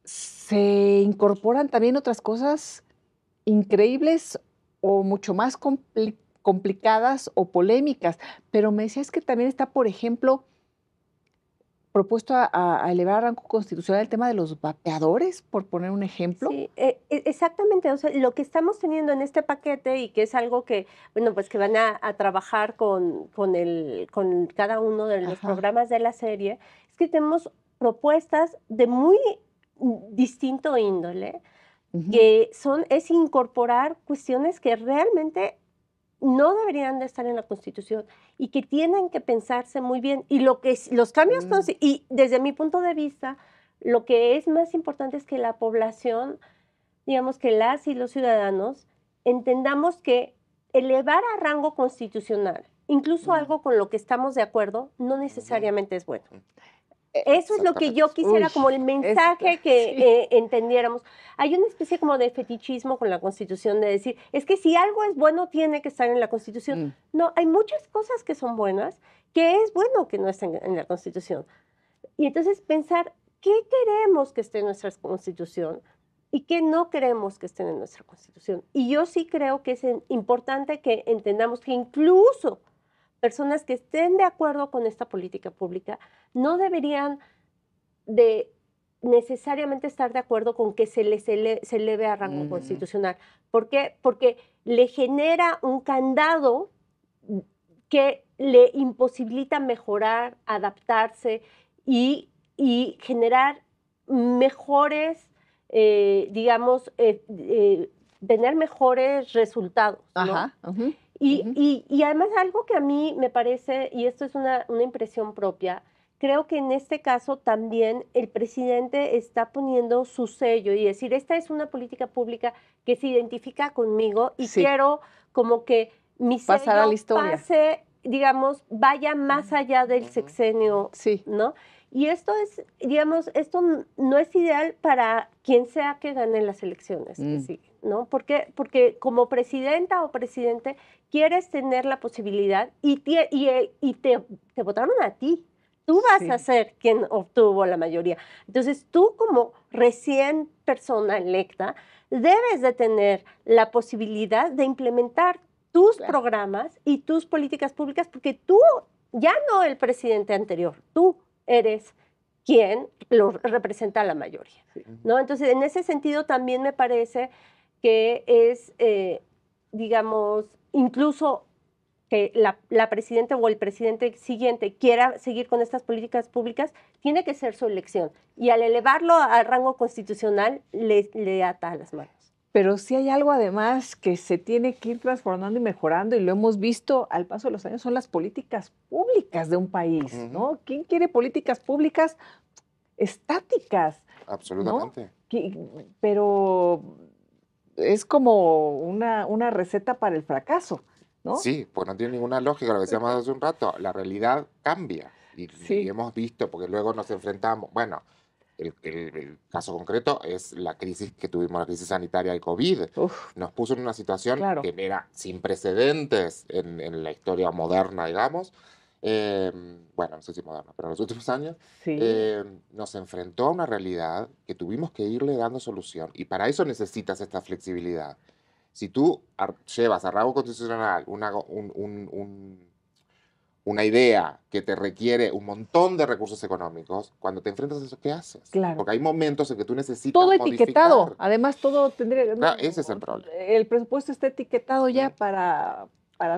Speaker 1: se incorporan también otras cosas increíbles o mucho más complicadas o polémicas. Pero me decías que también está, por ejemplo, propuesto a elevar a rango constitucional el tema de los vapeadores, por poner un ejemplo.
Speaker 2: Sí, exactamente. O sea, lo que estamos teniendo en este paquete y que es algo que, bueno, pues que van a trabajar con cada uno de los programas de la serie, es que tenemos propuestas de muy distinto índole, que es incorporar cuestiones que realmente no deberían de estar en la Constitución y que tienen que pensarse muy bien. Y los cambios, y desde mi punto de vista, lo que es más importante es que la población, digamos que las y los ciudadanos, entendamos que elevar a rango constitucional, incluso algo con lo que estamos de acuerdo, no necesariamente es bueno. Eso es lo que yo quisiera, como el mensaje que entendiéramos. Hay una especie como de fetichismo con la Constitución, de decir, es que si algo es bueno, tiene que estar en la Constitución. No, hay muchas cosas que son buenas, que es bueno que no estén en la Constitución. Y entonces pensar, ¿qué queremos que esté en nuestra Constitución y qué no queremos que estén en nuestra Constitución? Y yo sí creo que es importante que entendamos que incluso personas que estén de acuerdo con esta política pública no deberían de necesariamente estar de acuerdo con que se eleve a rango constitucional. ¿Por qué? Porque le genera un candado que le imposibilita mejorar, adaptarse y generar mejores, digamos, tener mejores resultados, ¿no? Y además algo que a mí me parece, y esto es una impresión propia, creo que en este caso también el presidente está poniendo su sello y decir, esta es una política pública que se identifica conmigo y quiero como que mi sello
Speaker 1: a la historia.
Speaker 2: pase, digamos, vaya más allá del sexenio, ¿no? Y esto es, digamos, esto no es ideal para quien sea que gane las elecciones que sigue, ¿no? Porque como presidenta o presidente quieres tener la posibilidad y te votaron a ti. Tú vas a ser quien obtuvo la mayoría. Entonces, tú como recién persona electa debes de tener la posibilidad de implementar tus programas y tus políticas públicas porque tú, ya no el presidente anterior, tú eres quien lo representa a la mayoría, ¿no? Entonces, en ese sentido también me parece que es, digamos, incluso que la presidenta o el presidente siguiente quiera seguir con estas políticas públicas, tiene que ser su elección. Y al elevarlo al rango constitucional, le ata las manos.
Speaker 1: Pero sí hay algo además que se tiene que ir transformando y mejorando, y lo hemos visto al paso de los años, son las políticas públicas de un país, ¿no? ¿Quién quiere políticas públicas estáticas?
Speaker 3: Absolutamente.
Speaker 1: ¿No? Pero es como una receta para el fracaso, ¿no?
Speaker 3: Sí, pues no tiene ninguna lógica, lo que decíamos hace un rato, la realidad cambia y hemos visto, porque luego nos enfrentamos, bueno, el caso concreto es la crisis que tuvimos, la crisis sanitaria del COVID. Nos puso en una situación que era sin precedentes en la historia moderna, digamos. Bueno, no sé si moderna, pero en los últimos años nos enfrentó a una realidad que tuvimos que irle dando solución. Y para eso necesitas esta flexibilidad. Si tú llevas a rango constitucional una idea que te requiere un montón de recursos económicos, cuando te enfrentas a eso, ¿qué haces?
Speaker 1: Claro.
Speaker 3: Porque hay momentos en que tú necesitas
Speaker 1: todo etiquetado. Además, todo tendría...
Speaker 3: Claro, ese es el problema.
Speaker 1: El presupuesto está etiquetado ya para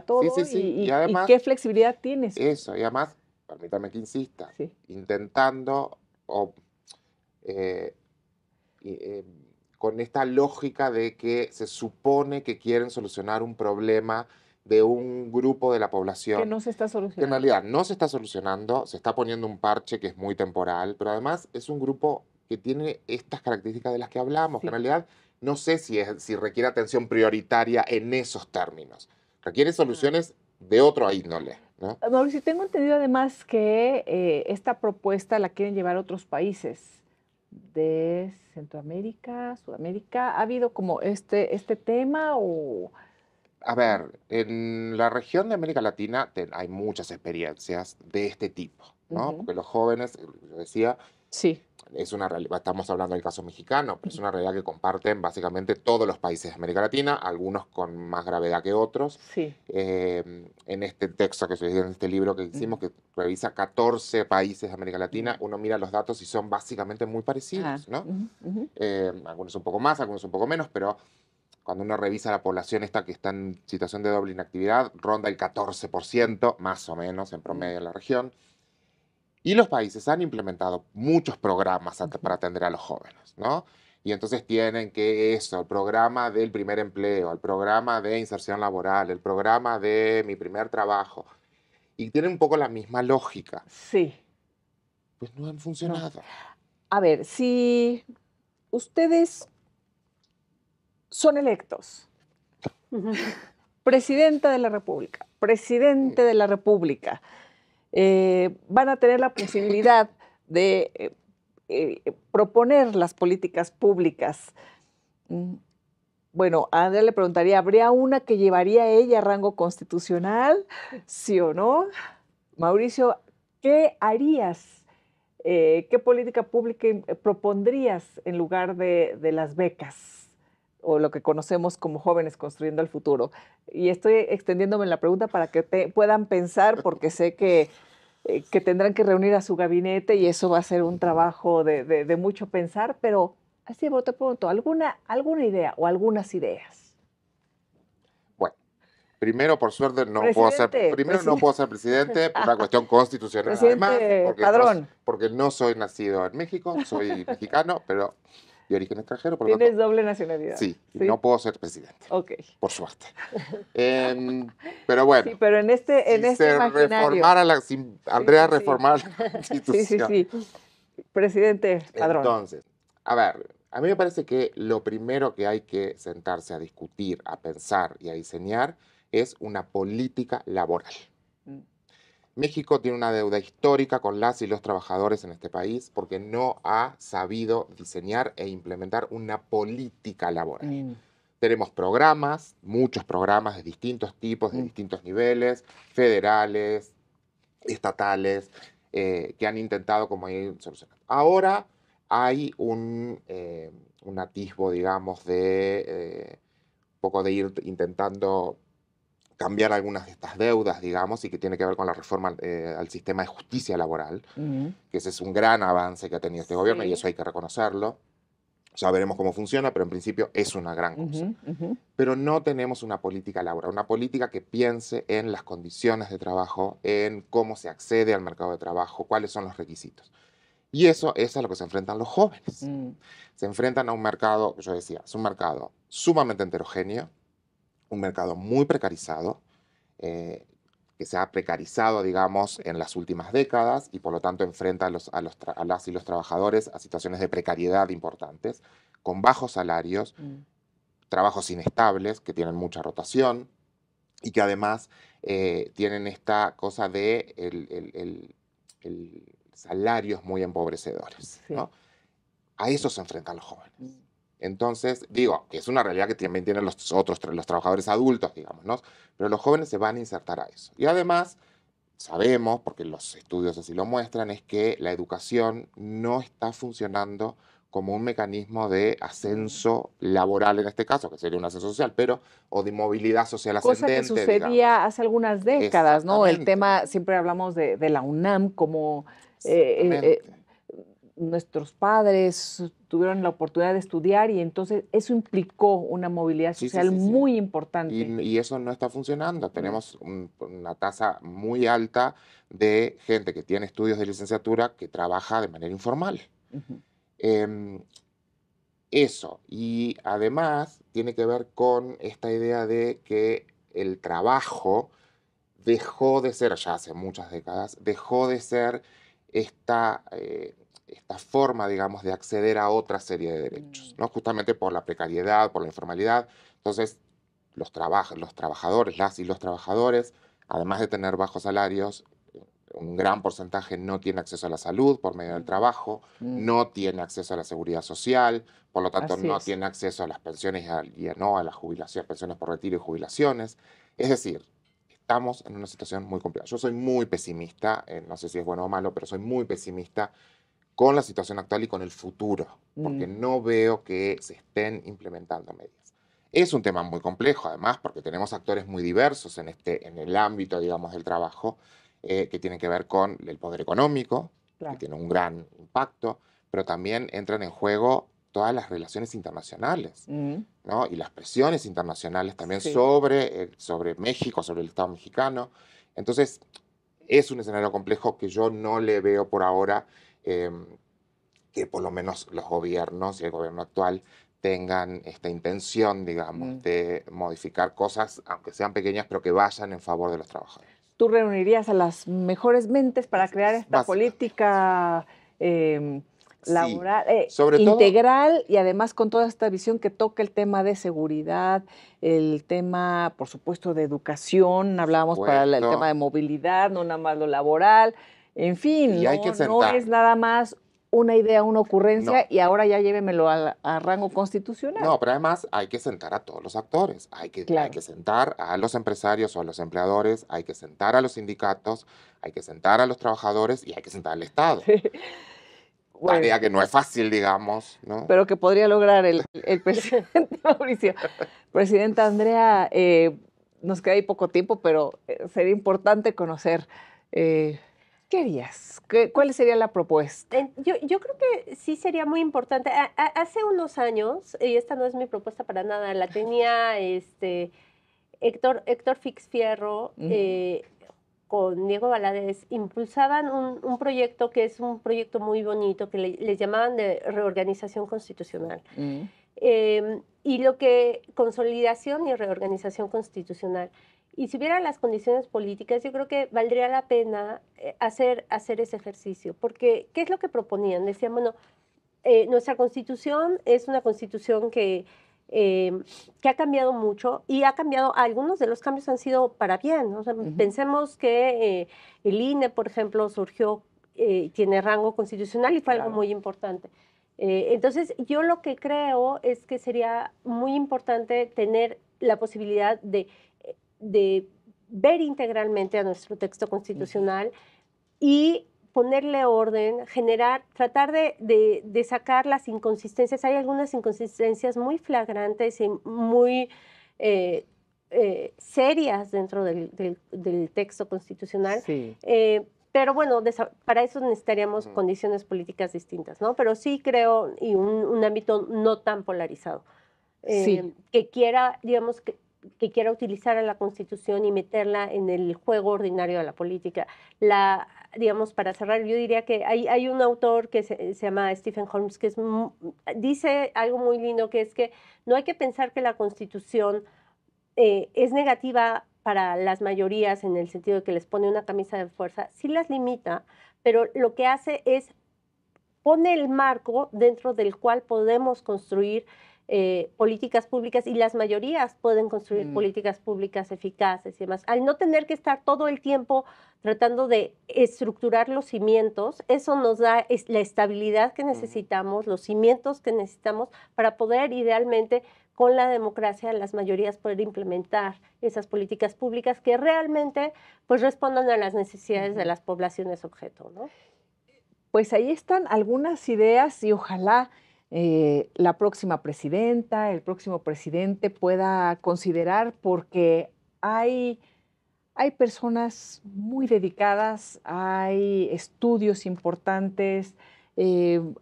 Speaker 1: todo.
Speaker 3: Y además,
Speaker 1: ¿y qué flexibilidad tienes?
Speaker 3: Eso, y además, permítame que insista, intentando con esta lógica de que se supone que quieren solucionar un problema de un grupo de la población.
Speaker 1: Que no se está solucionando.
Speaker 3: Que en realidad no se está solucionando, se está poniendo un parche que es muy temporal, pero además es un grupo que tiene estas características de las que hablamos, que en realidad no sé si requiere atención prioritaria en esos términos. Requiere soluciones de otro índole, ¿no?
Speaker 1: Mauricio, tengo entendido además que esta propuesta la quieren llevar a otros países de Centroamérica, Sudamérica. ¿Ha habido como este tema o...?
Speaker 3: A ver, en la región de América Latina hay muchas experiencias de este tipo, ¿no?
Speaker 1: Ujú.
Speaker 3: Porque los jóvenes, yo decía,
Speaker 1: Sí,
Speaker 3: es una realidad, estamos hablando del caso mexicano, pero es una realidad que comparten básicamente todos los países de América Latina, algunos con más gravedad que otros.
Speaker 1: sí.
Speaker 3: En este texto que se en este libro que hicimos, que revisa 14 países de América Latina, uno mira los datos y son básicamente muy
Speaker 1: Ah,
Speaker 3: parecidos, ¿no?
Speaker 1: ujú, ujú.
Speaker 3: Algunos un poco más, algunos un poco menos, pero cuando uno revisa la población esta que está en situación de doble inactividad, ronda el 14%, más o menos, en promedio en la región. Y los países han implementado muchos programas para atender a los jóvenes, ¿no? Y entonces tienen que eso, el programa del primer empleo, el programa de inserción laboral, el programa de mi primer trabajo. Y tienen un poco la misma lógica.
Speaker 1: Sí,
Speaker 3: Pues no han
Speaker 1: no.
Speaker 3: funcionado.
Speaker 1: A ver, si ustedes son electos, presidenta de la República, presidente de la República, van a tener la posibilidad de proponer las políticas públicas. Mm, Bueno, a Andrea le preguntaría, ¿habría una que llevaría ella a rango constitucional? ¿Sí o no? Mauricio, ¿qué harías? ¿Qué política pública propondrías en lugar de las becas o lo que conocemos como jóvenes construyendo el futuro? Y estoy extendiéndome la pregunta para que puedan pensar, porque sé que tendrán que reunir a su gabinete y eso va a ser un trabajo de mucho pensar, pero así de bote pronto, ¿alguna idea o algunas ideas?
Speaker 3: Bueno, primero, por suerte,
Speaker 1: Presidente,
Speaker 3: primero no puedo ser presidente por una cuestión constitucional, además,
Speaker 1: presidente Padrón,
Speaker 3: porque no soy nacido en México, soy mexicano, pero de origen extranjero, por lo
Speaker 1: tienes
Speaker 3: tanto,
Speaker 1: doble nacionalidad.
Speaker 3: sí,
Speaker 1: Sí,
Speaker 3: no puedo ser presidente,
Speaker 1: ok.
Speaker 3: por suerte. Em, pero
Speaker 1: Sí,
Speaker 3: bueno,
Speaker 1: pero en
Speaker 3: si
Speaker 1: este
Speaker 3: se
Speaker 1: imaginario.
Speaker 3: reformara si
Speaker 1: Sí,
Speaker 3: Andrea
Speaker 1: sí, sí.
Speaker 3: reformara la
Speaker 1: Sí, sí,
Speaker 3: Constitución.
Speaker 1: sí. Presidente Padrón.
Speaker 3: Entonces, a ver, a mí me parece que lo primero que hay que sentarse a discutir, a pensar y a diseñar es una política laboral.
Speaker 1: Mm,
Speaker 3: México tiene una deuda histórica con las y los trabajadores en este país porque no ha sabido diseñar e implementar una política laboral.
Speaker 1: mm,
Speaker 3: Tenemos programas, muchos programas de distintos tipos, de
Speaker 1: mm.
Speaker 3: distintos niveles, federales, estatales, que han intentado como ir solucionando. Ahora hay un atisbo, digamos, de poco de ir intentando cambiar algunas de estas deudas, digamos, y que tiene que ver con la reforma al sistema de justicia laboral,
Speaker 1: Mm,
Speaker 3: que ese es un gran avance que ha tenido este gobierno y
Speaker 1: sí.
Speaker 3: eso hay que reconocerlo. Ya veremos cómo funciona, pero en principio es una gran cosa.
Speaker 1: Ujú, ujú.
Speaker 3: Pero no tenemos una política laboral, una política que piense en las condiciones de trabajo, en cómo se accede al mercado de trabajo, cuáles son los requisitos. Y eso es a lo que se enfrentan los jóvenes.
Speaker 1: Mm,
Speaker 3: Se enfrentan a un mercado, yo decía, es un mercado sumamente heterogéneo, un mercado muy precarizado, eh, que se ha precarizado, digamos, en las últimas décadas y por lo tanto enfrenta a las y los trabajadores a situaciones de precariedad importantes, con bajos salarios,
Speaker 1: mm.
Speaker 3: trabajos inestables que tienen mucha rotación y que además tienen esta cosa de el salarios muy empobrecedores,
Speaker 1: Sí.
Speaker 3: ¿no? A eso se enfrentan los jóvenes.
Speaker 1: Mm.
Speaker 3: Entonces, digo, que es una realidad que también tienen los trabajadores adultos, digamos, ¿no? Pero los jóvenes se van a insertar a eso. Y además, sabemos, porque los estudios así lo muestran, es que la educación no está funcionando como un mecanismo de ascenso laboral en este caso, que sería un ascenso social, pero, o de movilidad social
Speaker 1: Cosa que
Speaker 3: ascendente, digamos.
Speaker 1: sucedía hace algunas décadas, ¿no? El
Speaker 3: Exactamente,
Speaker 1: tema, siempre hablamos de la UNAM como
Speaker 3: exactamente.
Speaker 1: nuestros padres tuvieron la oportunidad de estudiar y entonces eso implicó una movilidad
Speaker 3: Sí, sí,
Speaker 1: social
Speaker 3: sí, sí.
Speaker 1: muy importante.
Speaker 3: Y eso no está funcionando.
Speaker 1: Mm,
Speaker 3: Tenemos una tasa muy alta de gente que tiene estudios de licenciatura que trabaja de manera informal.
Speaker 1: ujú,
Speaker 3: Em, Eso, y además tiene que ver con esta idea de que el trabajo dejó de ser, ya hace muchas décadas, dejó de ser esta forma, digamos, de acceder a otra serie de derechos,
Speaker 1: mm,
Speaker 3: ¿no? Justamente por la precariedad, por la informalidad. Entonces, los trabajadores, las y los trabajadores además de tener bajos salarios, un gran porcentaje no tiene acceso a la salud por medio del trabajo, no tiene acceso a la seguridad social, por lo tanto
Speaker 1: Así
Speaker 3: no
Speaker 1: es.
Speaker 3: tiene acceso a las pensiones no a las jubilaciones, pensiones por retiro y jubilaciones. Es decir, estamos en una situación muy compleja. Yo soy muy pesimista, no sé si es bueno o malo, pero soy muy pesimista con la situación actual y con el futuro, porque no veo que se estén implementando medidas. Es un tema muy complejo, además, porque tenemos actores muy diversos en el ámbito, digamos, del trabajo, que tienen que ver con el poder económico, que
Speaker 1: Claro.
Speaker 3: tiene un gran impacto, pero también entran en juego todas las relaciones internacionales, ¿no? Y las presiones internacionales también
Speaker 1: Sí.
Speaker 3: sobre México, sobre el Estado mexicano. Entonces, es un escenario complejo que yo no le veo por ahora que por lo menos los gobiernos y el gobierno actual tengan esta intención, digamos, de modificar cosas, aunque sean pequeñas, pero que vayan en favor de los trabajadores.
Speaker 1: ¿Tú reunirías a las mejores mentes para crear esta
Speaker 3: Básicamente.
Speaker 1: política
Speaker 3: Sí,
Speaker 1: laboral,
Speaker 3: sobre todo,
Speaker 1: integral y además con toda esta visión que toca el tema de seguridad, el tema, por supuesto, de educación, hablábamos para el tema de movilidad, no nada más lo laboral, en fin,
Speaker 3: y hay que
Speaker 1: no es
Speaker 3: sentar.
Speaker 1: nada más una idea, una ocurrencia
Speaker 3: No,
Speaker 1: y ahora ya llévemelo a rango constitucional.
Speaker 3: no, pero además hay que sentar a todos los actores. Hay
Speaker 1: Claro.
Speaker 3: que sentar a los empresarios o a los empleadores, hay que sentar a los sindicatos, hay que sentar a los trabajadores y hay que sentar al Estado.
Speaker 1: Bueno,
Speaker 3: Tarea que no es fácil, digamos, ¿no?
Speaker 1: pero que podría lograr el presidente Mauricio. Presidenta Andrea, nos queda ahí poco tiempo, pero sería importante conocer qué harías, cuál sería la propuesta.
Speaker 2: Yo creo que sí sería muy importante. Hace unos años, y esta no es mi propuesta para nada, la tenía Héctor Fix Fierro con Diego Valadez, impulsaban un proyecto que es un proyecto muy bonito, que les llamaban de reorganización constitucional. Y consolidación y reorganización constitucional. Y si hubiera las condiciones políticas, yo creo que valdría la pena hacer ese ejercicio, porque ¿qué es lo que proponían? Decían, bueno, nuestra constitución es una constitución que ha cambiado mucho y algunos de los cambios han sido para bien. O sea, pensemos que el INE, por ejemplo, tiene rango constitucional y fue algo muy importante. Entonces, yo lo que creo es que sería muy importante tener la posibilidad de ver integralmente a nuestro texto constitucional y ponerle orden, tratar de sacar las inconsistencias. Hay algunas inconsistencias muy flagrantes y muy serias dentro del texto constitucional.
Speaker 1: Sí.
Speaker 2: Pero bueno, para eso necesitaríamos condiciones políticas distintas, ¿no? Pero sí creo, y un ámbito no tan polarizado, que quiera, digamos, que quiera utilizar a la Constitución y meterla en el juego ordinario de la política. Digamos, para cerrar, yo diría que hay un autor que se llama Stephen Holmes que dice algo muy lindo, que es que no hay que pensar que la Constitución es negativa para las mayorías en el sentido de que les pone una camisa de fuerza, sí las limita, pero lo que hace es pone el marco dentro del cual podemos construir políticas públicas y las mayorías pueden construir políticas públicas eficaces y demás. Al no tener que estar todo el tiempo tratando de estructurar los cimientos, eso nos da la estabilidad que necesitamos, los cimientos que necesitamos para poder idealmente con la democracia las mayorías poder implementar esas políticas públicas que realmente pues respondan a las necesidades de las poblaciones objeto, ¿no?
Speaker 1: Pues ahí están algunas ideas y ojalá la próxima presidenta, el próximo presidente pueda considerar, porque hay personas muy dedicadas, hay estudios importantes,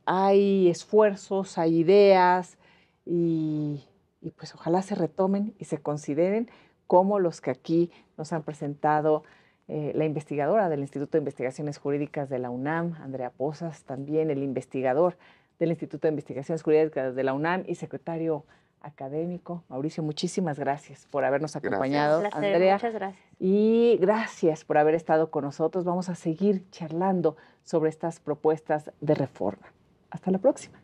Speaker 1: hay esfuerzos, hay ideas y pues ojalá se retomen y se consideren como los que aquí nos han presentado la investigadora del Instituto de Investigaciones Jurídicas de la UNAM, Andrea Pozas, también el investigador del Instituto de Investigaciones Jurídicas de la UNAM y secretario académico. Mauricio, muchísimas gracias por habernos acompañado,
Speaker 2: Gracias. Un placer,
Speaker 1: Andrea.
Speaker 2: muchas gracias.
Speaker 1: Y gracias por haber estado con nosotros. Vamos a seguir charlando sobre estas propuestas de reforma. Hasta la próxima.